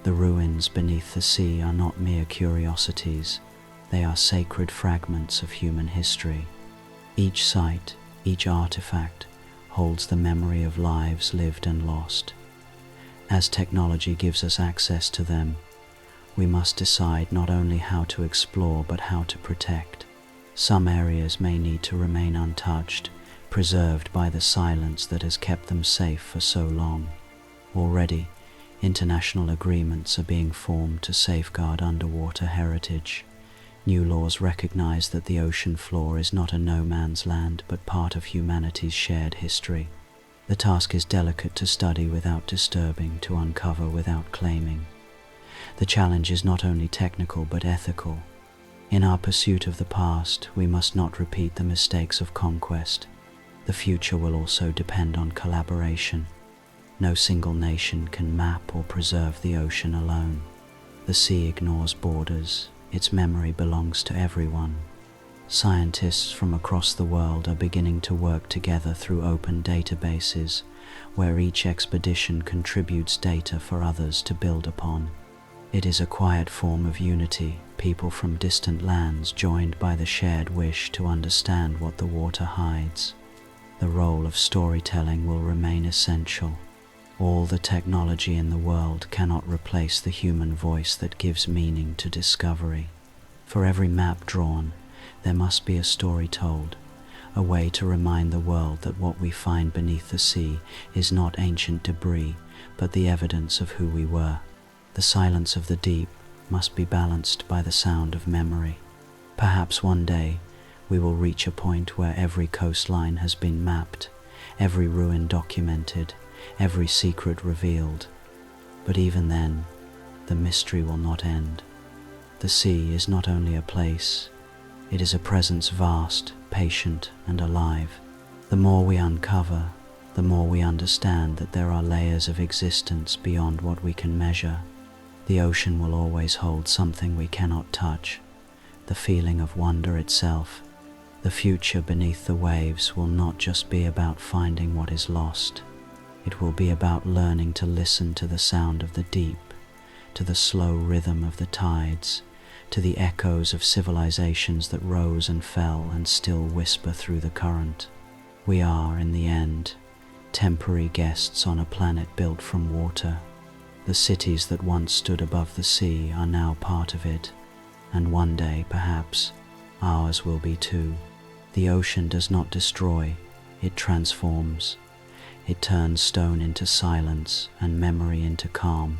The ruins beneath the sea are not mere curiosities, they are sacred fragments of human history. Each site, each artifact, holds the memory of lives lived and lost. As technology gives us access to them, we must decide not only how to explore but how to protect. Some areas may need to remain untouched, preserved by the silence that has kept them safe for so long. Already, international agreements are being formed to safeguard underwater heritage. New laws recognize that the ocean floor is not a no-man's land but part of humanity's shared history. The task is delicate: to study without disturbing, to uncover without claiming. The challenge is not only technical but ethical. In our pursuit of the past, we must not repeat the mistakes of conquest. The future will also depend on collaboration. No single nation can map or preserve the ocean alone. The sea ignores borders. Its memory belongs to everyone. Scientists from across the world are beginning to work together through open databases, where each expedition contributes data for others to build upon. It is a quiet form of unity, people from distant lands joined by the shared wish to understand what the water hides. The role of storytelling will remain essential. All the technology in the world cannot replace the human voice that gives meaning to discovery. For every map drawn, there must be a story told, a way to remind the world that what we find beneath the sea is not ancient debris, but the evidence of who we were. The silence of the deep must be balanced by the sound of memory. Perhaps one day, we will reach a point where every coastline has been mapped, every ruin documented, every secret revealed. But even then, the mystery will not end. The sea is not only a place, it is a presence vast, patient, and alive. The more we uncover, the more we understand that there are layers of existence beyond what we can measure. The ocean will always hold something we cannot touch, the feeling of wonder itself. The future beneath the waves will not just be about finding what is lost. It will be about learning to listen to the sound of the deep, to the slow rhythm of the tides, to the echoes of civilizations that rose and fell and still whisper through the current. We are, in the end, temporary guests on a planet built from water. The cities that once stood above the sea are now part of it, and one day, perhaps, ours will be too. The ocean does not destroy, it transforms. It turns stone into silence and memory into calm.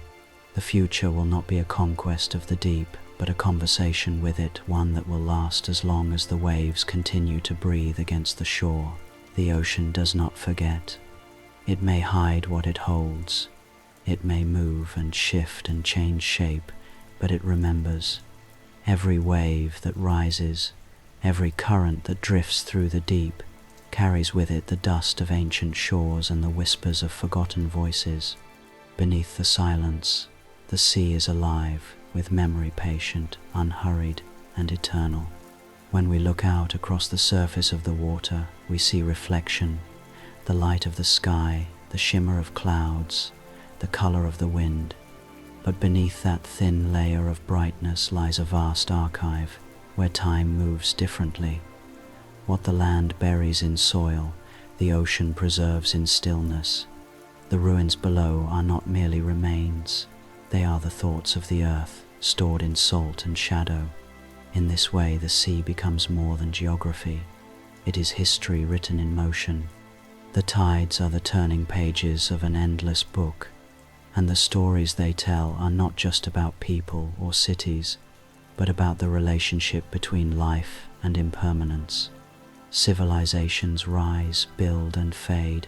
The future will not be a conquest of the deep, but a conversation with it, one that will last as long as the waves continue to breathe against the shore. The ocean does not forget. It may hide what it holds. It may move and shift and change shape, but it remembers. Every wave that rises, every current that drifts through the deep, carries with it the dust of ancient shores and the whispers of forgotten voices. Beneath the silence, the sea is alive, with memory patient, unhurried, and eternal. When we look out across the surface of the water, we see reflection, the light of the sky, the shimmer of clouds, the color of the wind. But beneath that thin layer of brightness lies a vast archive, where time moves differently. What the land buries in soil, the ocean preserves in stillness. The ruins below are not merely remains, they are the thoughts of the earth, stored in salt and shadow. In this way, the sea becomes more than geography. It is history written in motion. The tides are the turning pages of an endless book, and the stories they tell are not just about people or cities, but about the relationship between life and impermanence. Civilizations rise, build, and fade,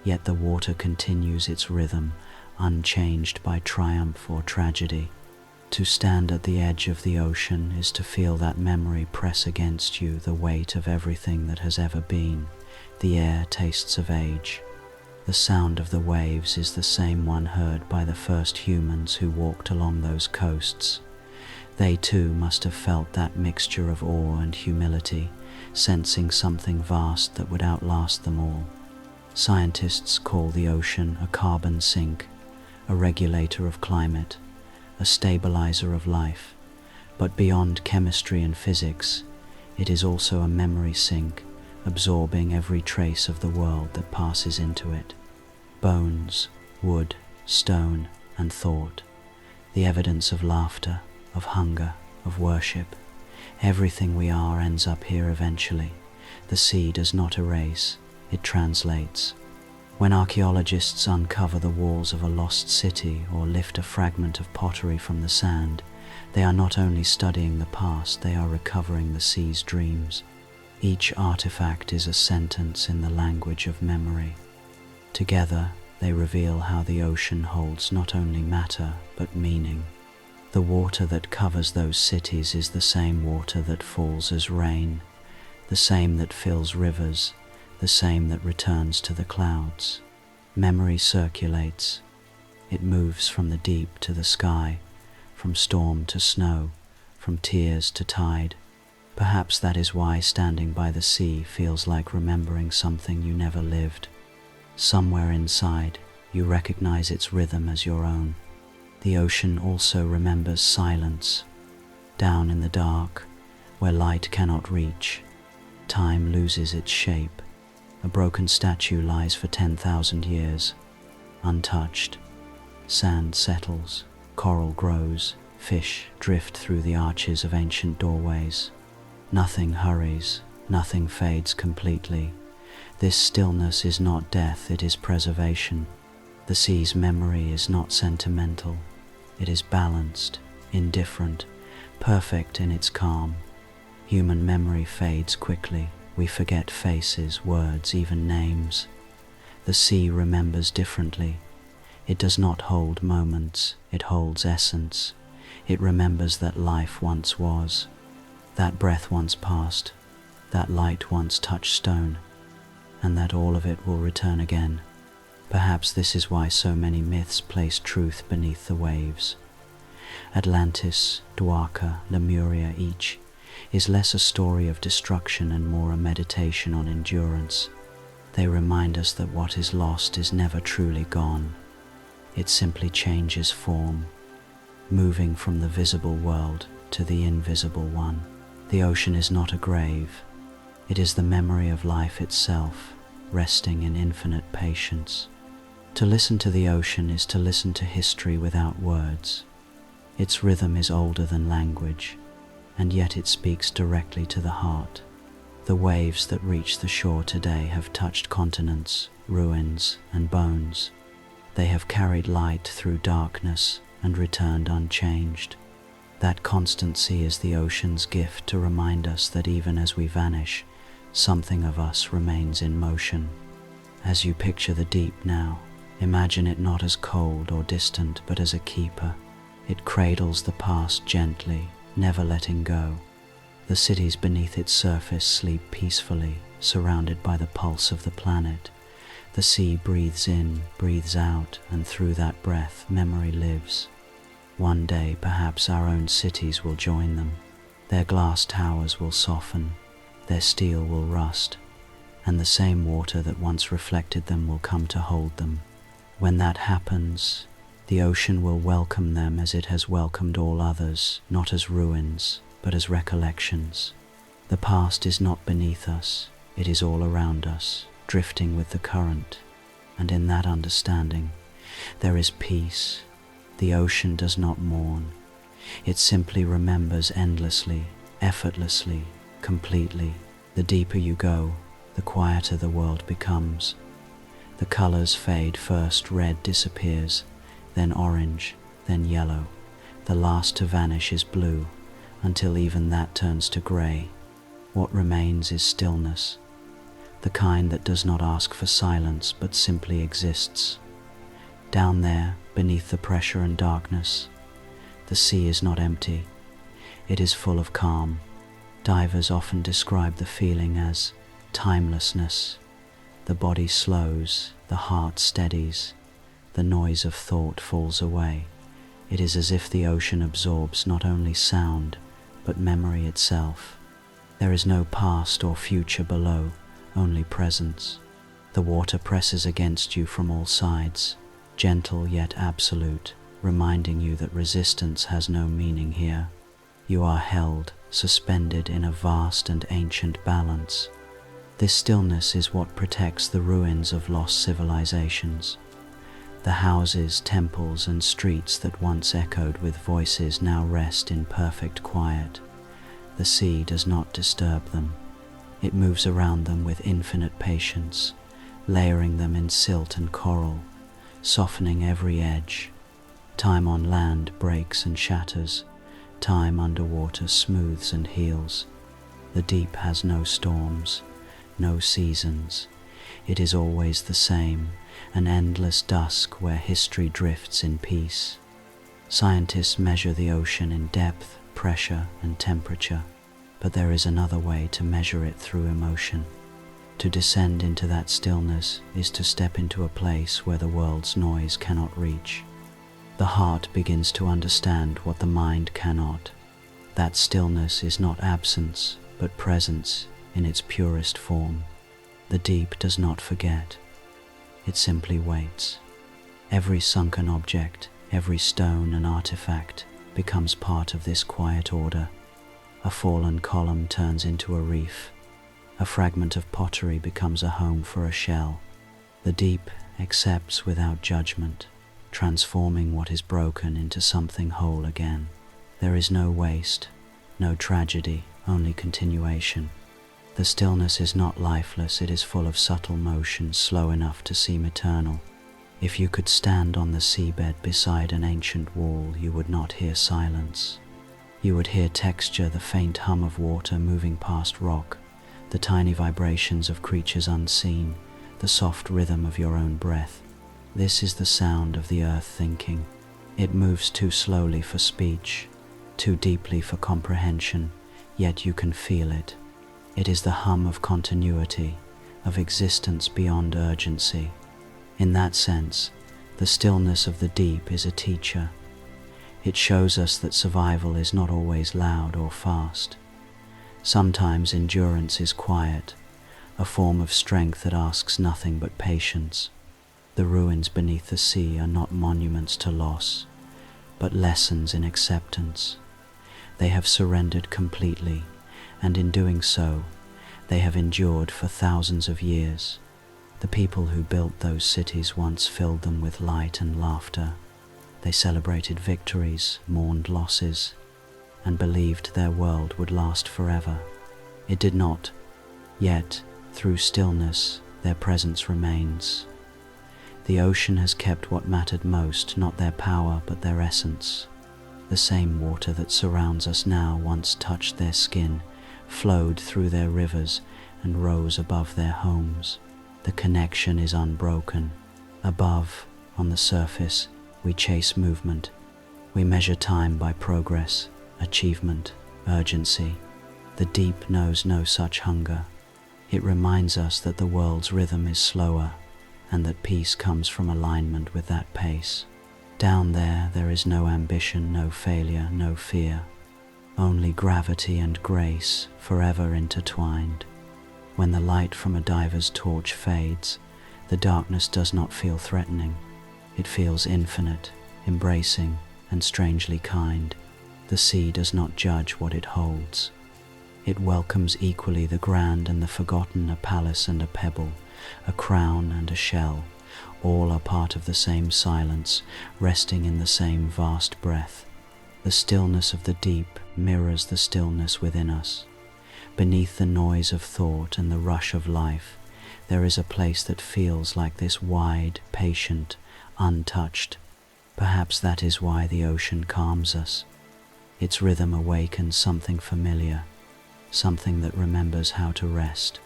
yet the water continues its rhythm, unchanged by triumph or tragedy. To stand at the edge of the ocean is to feel that memory press against you, the weight of everything that has ever been. The air tastes of age. The sound of the waves is the same one heard by the first humans who walked along those coasts. They too must have felt that mixture of awe and humility, sensing something vast that would outlast them all. Scientists call the ocean a carbon sink, a regulator of climate, a stabilizer of life. But beyond chemistry and physics, it is also a memory sink, absorbing every trace of the world that passes into it. Bones, wood, stone, and thought. The evidence of laughter, of hunger, of worship. Everything we are ends up here eventually. The sea does not erase, it translates. When archaeologists uncover the walls of a lost city or lift a fragment of pottery from the sand, they are not only studying the past, they are recovering the sea's dreams. Each artifact is a sentence in the language of memory. Together, they reveal how the ocean holds not only matter, but meaning. The water that covers those cities is the same water that falls as rain, the same that fills rivers, the same that returns to the clouds. Memory circulates. It moves from the deep to the sky, from storm to snow, from tears to tide. Perhaps that is why standing by the sea feels like remembering something you never lived. Somewhere inside, you recognize its rhythm as your own. The ocean also remembers silence. Down in the dark, where light cannot reach, time loses its shape. A broken statue lies for 10,000 years, untouched. Sand settles, coral grows, fish drift through the arches of ancient doorways. Nothing hurries, nothing fades completely. This stillness is not death, it is preservation. The sea's memory is not sentimental. It is balanced, indifferent, perfect in its calm. Human memory fades quickly. We forget faces, words, even names. The sea remembers differently. It does not hold moments, it holds essence. It remembers that life once was, that breath once passed, that light once touched stone, and that all of it will return again. Perhaps this is why so many myths place truth beneath the waves. Atlantis, Dwarka, Lemuria, each is less a story of destruction and more a meditation on endurance. They remind us that what is lost is never truly gone. It simply changes form, moving from the visible world to the invisible one. The ocean is not a grave. It is the memory of life itself, resting in infinite patience. To listen to the ocean is to listen to history without words. Its rhythm is older than language, and yet it speaks directly to the heart. The waves that reach the shore today have touched continents, ruins, and bones. They have carried light through darkness and returned unchanged. That constancy is the ocean's gift to remind us that even as we vanish, something of us remains in motion. As you picture the deep now, imagine it not as cold or distant, but as a keeper. It cradles the past gently, never letting go. The cities beneath its surface sleep peacefully, surrounded by the pulse of the planet. The sea breathes in, breathes out, and through that breath, memory lives. One day, perhaps our own cities will join them. Their glass towers will soften, their steel will rust, and the same water that once reflected them will come to hold them. When that happens, the ocean will welcome them as it has welcomed all others, not as ruins, but as recollections. The past is not beneath us, it is all around us, drifting with the current. And in that understanding, there is peace. The ocean does not mourn. It simply remembers endlessly, effortlessly, completely. The deeper you go, the quieter the world becomes. The colors fade first, red disappears, then orange, then yellow. The last to vanish is blue, until even that turns to gray. What remains is stillness, the kind that does not ask for silence but simply exists. Down there, beneath the pressure and darkness, the sea is not empty, it is full of calm. Divers often describe the feeling as timelessness. The body slows, the heart steadies, the noise of thought falls away. It is as if the ocean absorbs not only sound, but memory itself. There is no past or future below, only presence. The water presses against you from all sides, gentle yet absolute, reminding you that resistance has no meaning here. You are held, suspended in a vast and ancient balance. This stillness is what protects the ruins of lost civilizations. The houses, temples, and streets that once echoed with voices now rest in perfect quiet. The sea does not disturb them. It moves around them with infinite patience, layering them in silt and coral, softening every edge. Time on land breaks and shatters. Time underwater smooths and heals. The deep has no storms, no seasons. It is always the same, an endless dusk where history drifts in peace. Scientists measure the ocean in depth, pressure, and temperature, but there is another way to measure it through emotion. To descend into that stillness is to step into a place where the world's noise cannot reach. The heart begins to understand what the mind cannot. That stillness is not absence, but presence in its purest form. The deep does not forget. It simply waits. Every sunken object, every stone and artifact becomes part of this quiet order. A fallen column turns into a reef. A fragment of pottery becomes a home for a shell. The deep accepts without judgment, transforming what is broken into something whole again. There is no waste, no tragedy, only continuation. The stillness is not lifeless, it is full of subtle motion, slow enough to seem eternal. If you could stand on the seabed beside an ancient wall, you would not hear silence. You would hear texture, the faint hum of water moving past rock, the tiny vibrations of creatures unseen, the soft rhythm of your own breath. This is the sound of the earth thinking. It moves too slowly for speech, too deeply for comprehension, yet you can feel it. It is the hum of continuity, of existence beyond urgency. In that sense, the stillness of the deep is a teacher. It shows us that survival is not always loud or fast. Sometimes endurance is quiet, a form of strength that asks nothing but patience. The ruins beneath the sea are not monuments to loss, but lessons in acceptance. They have surrendered completely, and in doing so, they have endured for thousands of years. The people who built those cities once filled them with light and laughter. They celebrated victories, mourned losses, and believed their world would last forever. It did not. Yet, through stillness, their presence remains. The ocean has kept what mattered most, not their power but their essence. The same water that surrounds us now once touched their skin, flowed through their rivers, and rose above their homes. The connection is unbroken. Above, on the surface, we chase movement. We measure time by progress, achievement, urgency. The deep knows no such hunger. It reminds us that the world's rhythm is slower, and that peace comes from alignment with that pace. Down there is no ambition, no failure, no fear. Only gravity and grace, forever intertwined. When the light from a diver's torch fades, the darkness does not feel threatening. It feels infinite, embracing, and strangely kind. The sea does not judge what it holds. It welcomes equally the grand and the forgotten, a palace and a pebble, a crown and a shell. All are part of the same silence, resting in the same vast breath. The stillness of the deep mirrors the stillness within us. Beneath the noise of thought and the rush of life, there is a place that feels like this, wide, patient, untouched. Perhaps that is why the ocean calms us. Its rhythm awakens something familiar, something that remembers how to rest.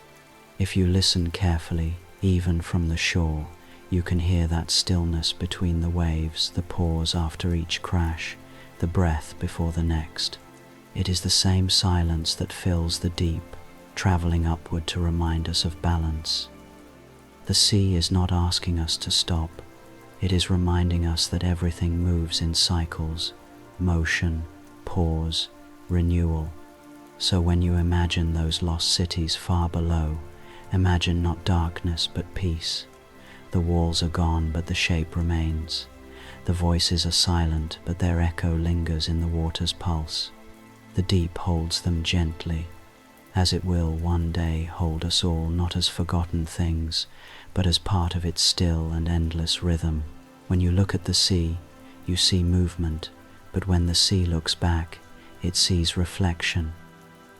If you listen carefully, even from the shore, you can hear that stillness between the waves, the pause after each crash, the breath before the next. It is the same silence that fills the deep, traveling upward to remind us of balance. The sea is not asking us to stop. It is reminding us that everything moves in cycles, motion, pause, renewal. So when you imagine those lost cities far below, imagine not darkness but peace. The walls are gone but the shape remains. The voices are silent but their echo lingers in the water's pulse. The deep holds them gently, as it will one day hold us all, not as forgotten things, but as part of its still and endless rhythm. When you look at the sea, you see movement, but when the sea looks back, it sees reflection.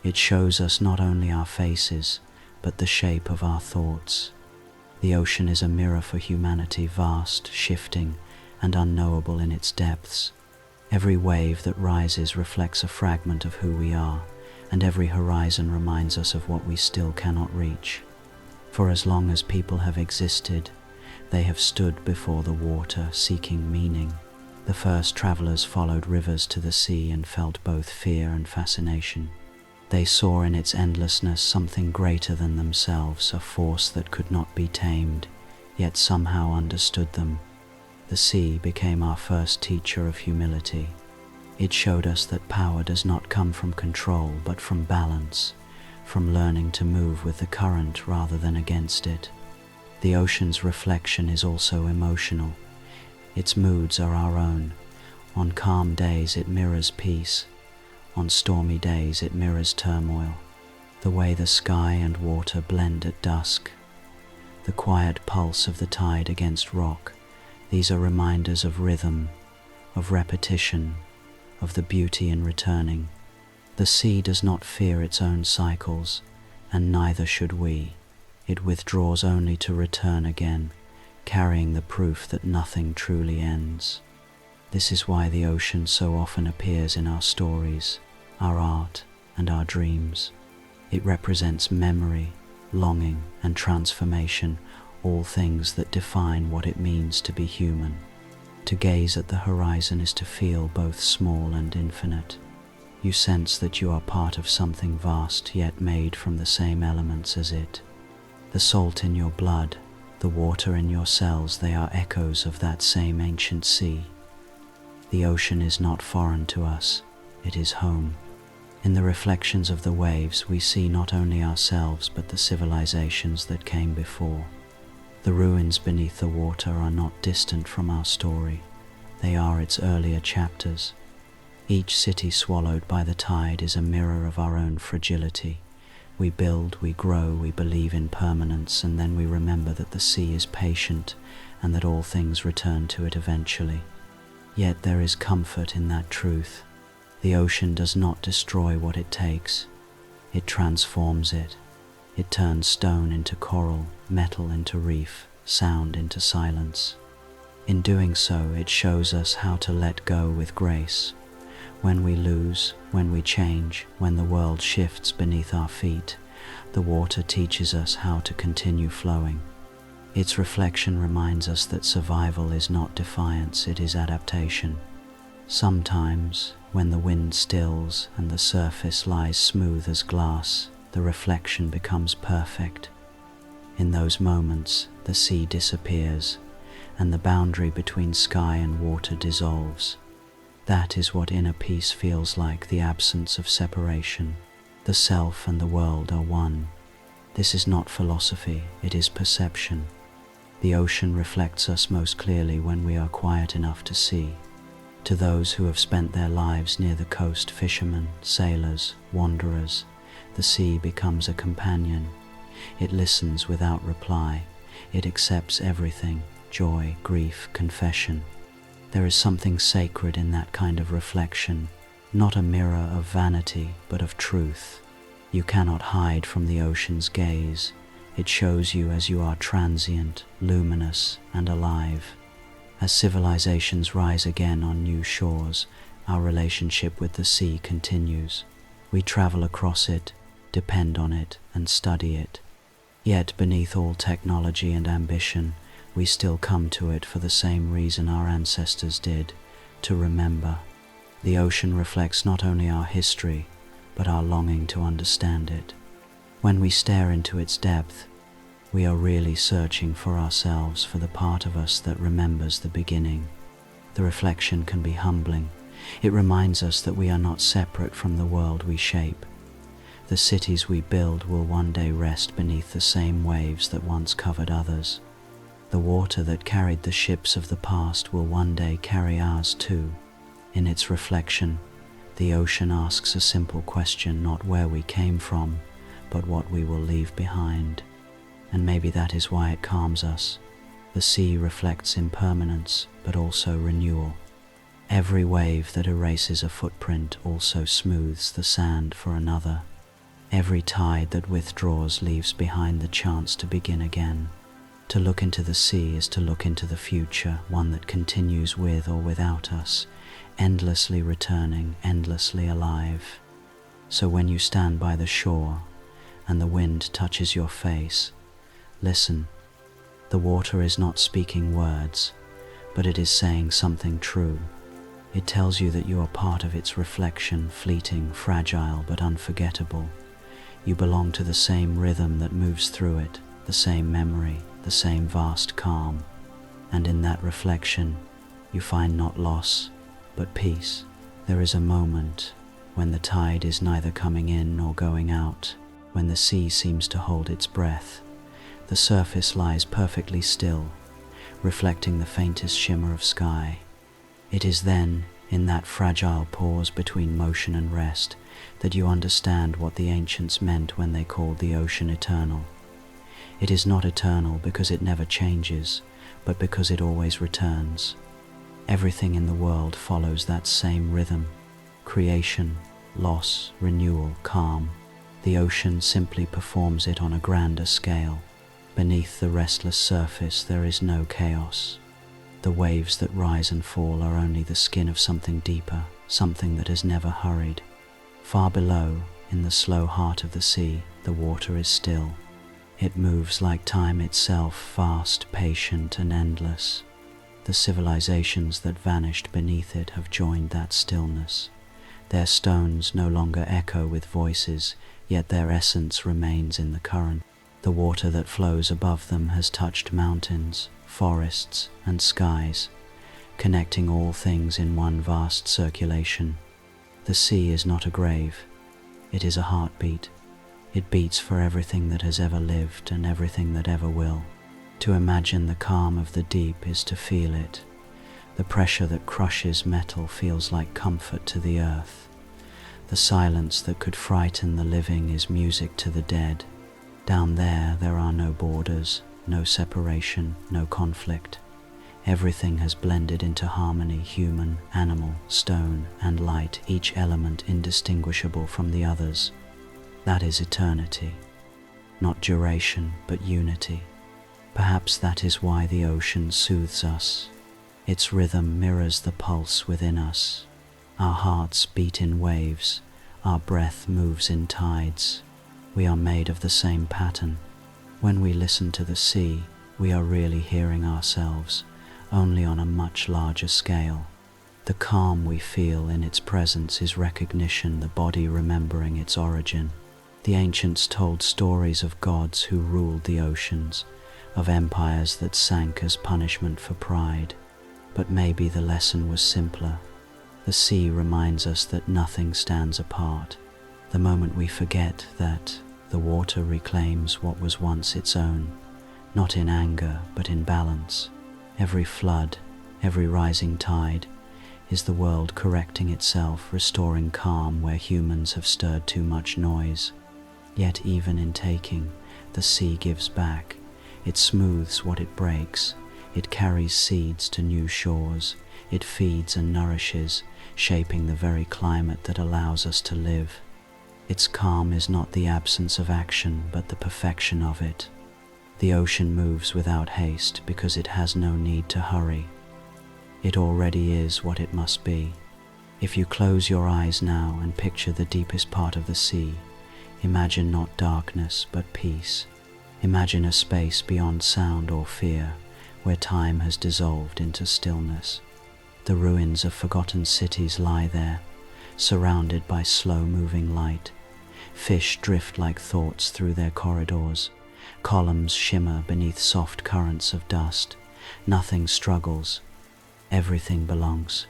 It shows us not only our faces, but the shape of our thoughts. The ocean is a mirror for humanity, vast, shifting, and unknowable in its depths. Every wave that rises reflects a fragment of who we are, and every horizon reminds us of what we still cannot reach. For as long as people have existed, they have stood before the water seeking meaning. The first travelers followed rivers to the sea and felt both fear and fascination. They saw in its endlessness something greater than themselves, a force that could not be tamed, yet somehow understood them. The sea became our first teacher of humility. It showed us that power does not come from control, but from balance, from learning to move with the current rather than against it. The ocean's reflection is also emotional. Its moods are our own. On calm days it mirrors peace. On stormy days it mirrors turmoil. The way the sky and water blend at dusk. The quiet pulse of the tide against rock. These are reminders of rhythm, of repetition, of the beauty in returning. The sea does not fear its own cycles, and neither should we. It withdraws only to return again, carrying the proof that nothing truly ends. This is why the ocean so often appears in our stories, our art, and our dreams. It represents memory, longing, and transformation, all things that define what it means to be human. To gaze at the horizon is to feel both small and infinite. You sense that you are part of something vast, yet made from the same elements as it. The salt in your blood, the water in your cells, they are echoes of that same ancient sea. The ocean is not foreign to us, it is home. In the reflections of the waves, we see not only ourselves but the civilizations that came before. The ruins beneath the water are not distant from our story. They are its earlier chapters. Each city swallowed by the tide is a mirror of our own fragility. We build, we grow, we believe in permanence, and then we remember that the sea is patient and that all things return to it eventually. Yet there is comfort in that truth. The ocean does not destroy what it takes. It transforms it. It turns stone into coral, metal into reef, sound into silence. In doing so, it shows us how to let go with grace. When we lose, when we change, when the world shifts beneath our feet, the water teaches us how to continue flowing. Its reflection reminds us that survival is not defiance, it is adaptation. Sometimes, when the wind stills and the surface lies smooth as glass, the reflection becomes perfect. In those moments, the sea disappears, and the boundary between sky and water dissolves. That is what inner peace feels like, the absence of separation. The self and the world are one. This is not philosophy, it is perception. The ocean reflects us most clearly when we are quiet enough to see. To those who have spent their lives near the coast, fishermen, sailors, wanderers, the sea becomes a companion. It listens without reply. It accepts everything, joy, grief, confession. There is something sacred in that kind of reflection, not a mirror of vanity, but of truth. You cannot hide from the ocean's gaze. It shows you as you are, transient, luminous, and alive. As civilizations rise again on new shores, our relationship with the sea continues. We travel across it, depend on it, and study it. Yet beneath all technology and ambition, we still come to it for the same reason our ancestors did, to remember. The ocean reflects not only our history, but our longing to understand it. When we stare into its depth, we are really searching for ourselves, for the part of us that remembers the beginning. The reflection can be humbling. It reminds us that we are not separate from the world we shape. The cities we build will one day rest beneath the same waves that once covered others. The water that carried the ships of the past will one day carry ours too. In its reflection, the ocean asks a simple question, not where we came from, but what we will leave behind. And maybe that is why it calms us. The sea reflects impermanence, but also renewal. Every wave that erases a footprint also smooths the sand for another. Every tide that withdraws leaves behind the chance to begin again. To look into the sea is to look into the future, one that continues with or without us, endlessly returning, endlessly alive. So when you stand by the shore and the wind touches your face, listen. The water is not speaking words, but it is saying something true. It tells you that you are part of its reflection, fleeting, fragile, but unforgettable. You belong to the same rhythm that moves through it, the same memory, the same vast calm. And in that reflection, you find not loss, but peace. There is a moment when the tide is neither coming in nor going out, when the sea seems to hold its breath. The surface lies perfectly still, reflecting the faintest shimmer of sky. It is then, in that fragile pause between motion and rest, that you understand what the ancients meant when they called the ocean eternal. It is not eternal because it never changes, but because it always returns. Everything in the world follows that same rhythm: creation, loss, renewal, calm. The ocean simply performs it on a grander scale. Beneath the restless surface there is no chaos. The waves that rise and fall are only the skin of something deeper, something that has never hurried. Far below, in the slow heart of the sea, the water is still. It moves like time itself, vast, patient, and endless. The civilizations that vanished beneath it have joined that stillness. Their stones no longer echo with voices, yet their essence remains in the current. The water that flows above them has touched mountains, forests, and skies, connecting all things in one vast circulation. The sea is not a grave, it is a heartbeat. It beats for everything that has ever lived and everything that ever will. To imagine the calm of the deep is to feel it. The pressure that crushes metal feels like comfort to the earth. The silence that could frighten the living is music to the dead. Down there are no borders, no separation, no conflict. Everything has blended into harmony, human, animal, stone, and light, each element indistinguishable from the others. That is eternity. not duration, but unity. Perhaps that is why the ocean soothes us. Its rhythm mirrors the pulse within us. Our hearts beat in waves, our breath moves in tides. We are made of the same pattern. When we listen to the sea, we are really hearing ourselves, only on a much larger scale. The calm we feel in its presence is recognition, the body remembering its origin. The ancients told stories of gods who ruled the oceans, of empires that sank as punishment for pride. But maybe the lesson was simpler. The sea reminds us that nothing stands apart. The moment we forget that, the water reclaims what was once its own, not in anger but in balance. Every flood, every rising tide, is the world correcting itself, restoring calm where humans have stirred too much noise. Yet even in taking, the sea gives back. It smooths what it breaks. It carries seeds to new shores. It feeds and nourishes, shaping the very climate that allows us to live. Its calm is not the absence of action, but the perfection of it. The ocean moves without haste because it has no need to hurry. It already is what it must be. If you close your eyes now and picture the deepest part of the sea, imagine not darkness but peace. Imagine a space beyond sound or fear, where time has dissolved into stillness. The ruins of forgotten cities lie there, surrounded by slow-moving light. Fish drift like thoughts through their corridors. Columns shimmer beneath soft currents of dust. Nothing struggles. Everything belongs.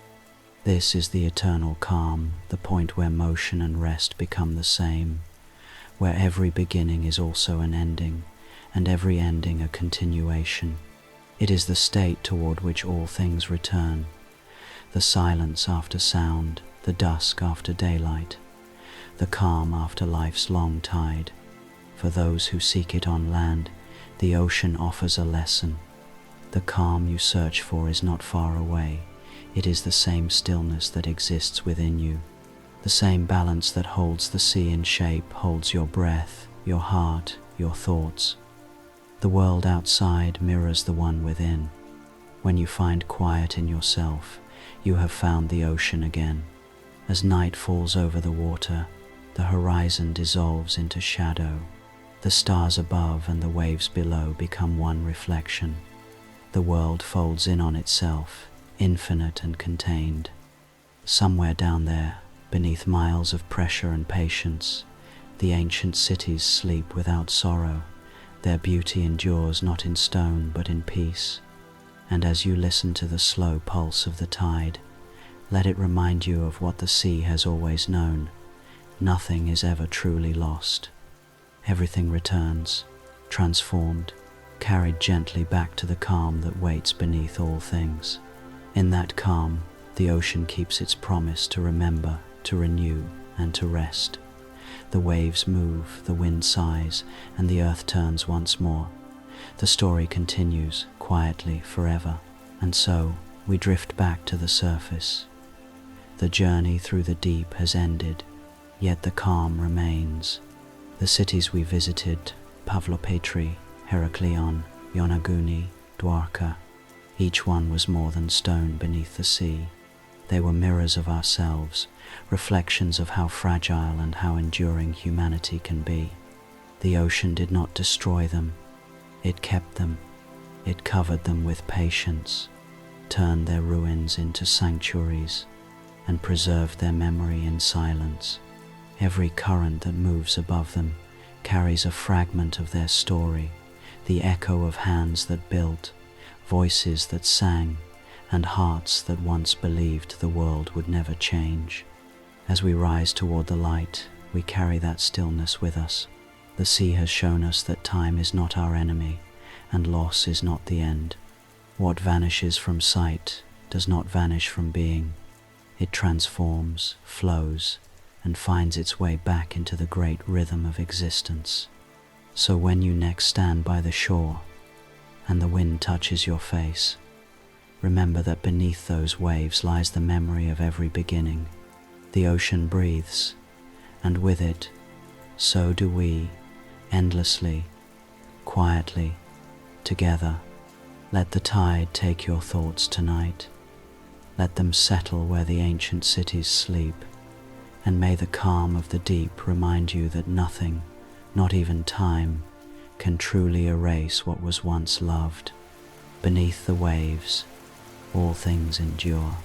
This is the eternal calm, the point where motion and rest become the same, where every beginning is also an ending, and every ending a continuation. It is the state toward which all things return. The silence after sound, the dusk after daylight, the calm after life's long tide. For those who seek it on land, the ocean offers a lesson. The calm you search for is not far away. It is the same stillness that exists within you. The same balance that holds the sea in shape holds your breath, your heart, your thoughts. The world outside mirrors the one within. When you find quiet in yourself, you have found the ocean again. As night falls over the water, the horizon dissolves into shadow. The stars above and the waves below become one reflection. The world folds in on itself, infinite and contained. Somewhere down there, beneath miles of pressure and patience, the ancient cities sleep without sorrow. Their beauty endures not in stone but in peace. And as you listen to the slow pulse of the tide, let it remind you of what the sea has always known. Nothing is ever truly lost. Everything returns, transformed, carried gently back to the calm that waits beneath all things. In that calm, the ocean keeps its promise to remember, to renew, and to rest. The waves move, the wind sighs, and the earth turns once more. The story continues, quietly, forever, and so we drift back to the surface. The journey through the deep has ended, yet the calm remains. The cities we visited, Pavlopetri, Heraklion, Yonaguni, Dwarka, each one was more than stone beneath the sea. They were mirrors of ourselves, reflections of how fragile and how enduring humanity can be. The ocean did not destroy them. It kept them. It covered them with patience, turned their ruins into sanctuaries, and preserved their memory in silence. Every current that moves above them carries a fragment of their story, the echo of hands that built, voices that sang, and hearts that once believed the world would never change. As we rise toward the light, we carry that stillness with us. The sea has shown us that time is not our enemy, and loss is not the end. What vanishes from sight does not vanish from being. It transforms, flows, and finds its way back into the great rhythm of existence. So when you next stand by the shore, and the wind touches your face, remember that beneath those waves lies the memory of every beginning. The ocean breathes, and with it, so do we, endlessly, quietly, together. Let the tide take your thoughts tonight. Let them settle where the ancient cities sleep, and may the calm of the deep remind you that nothing, not even time, can truly erase what was once loved. Beneath the waves, all things endure.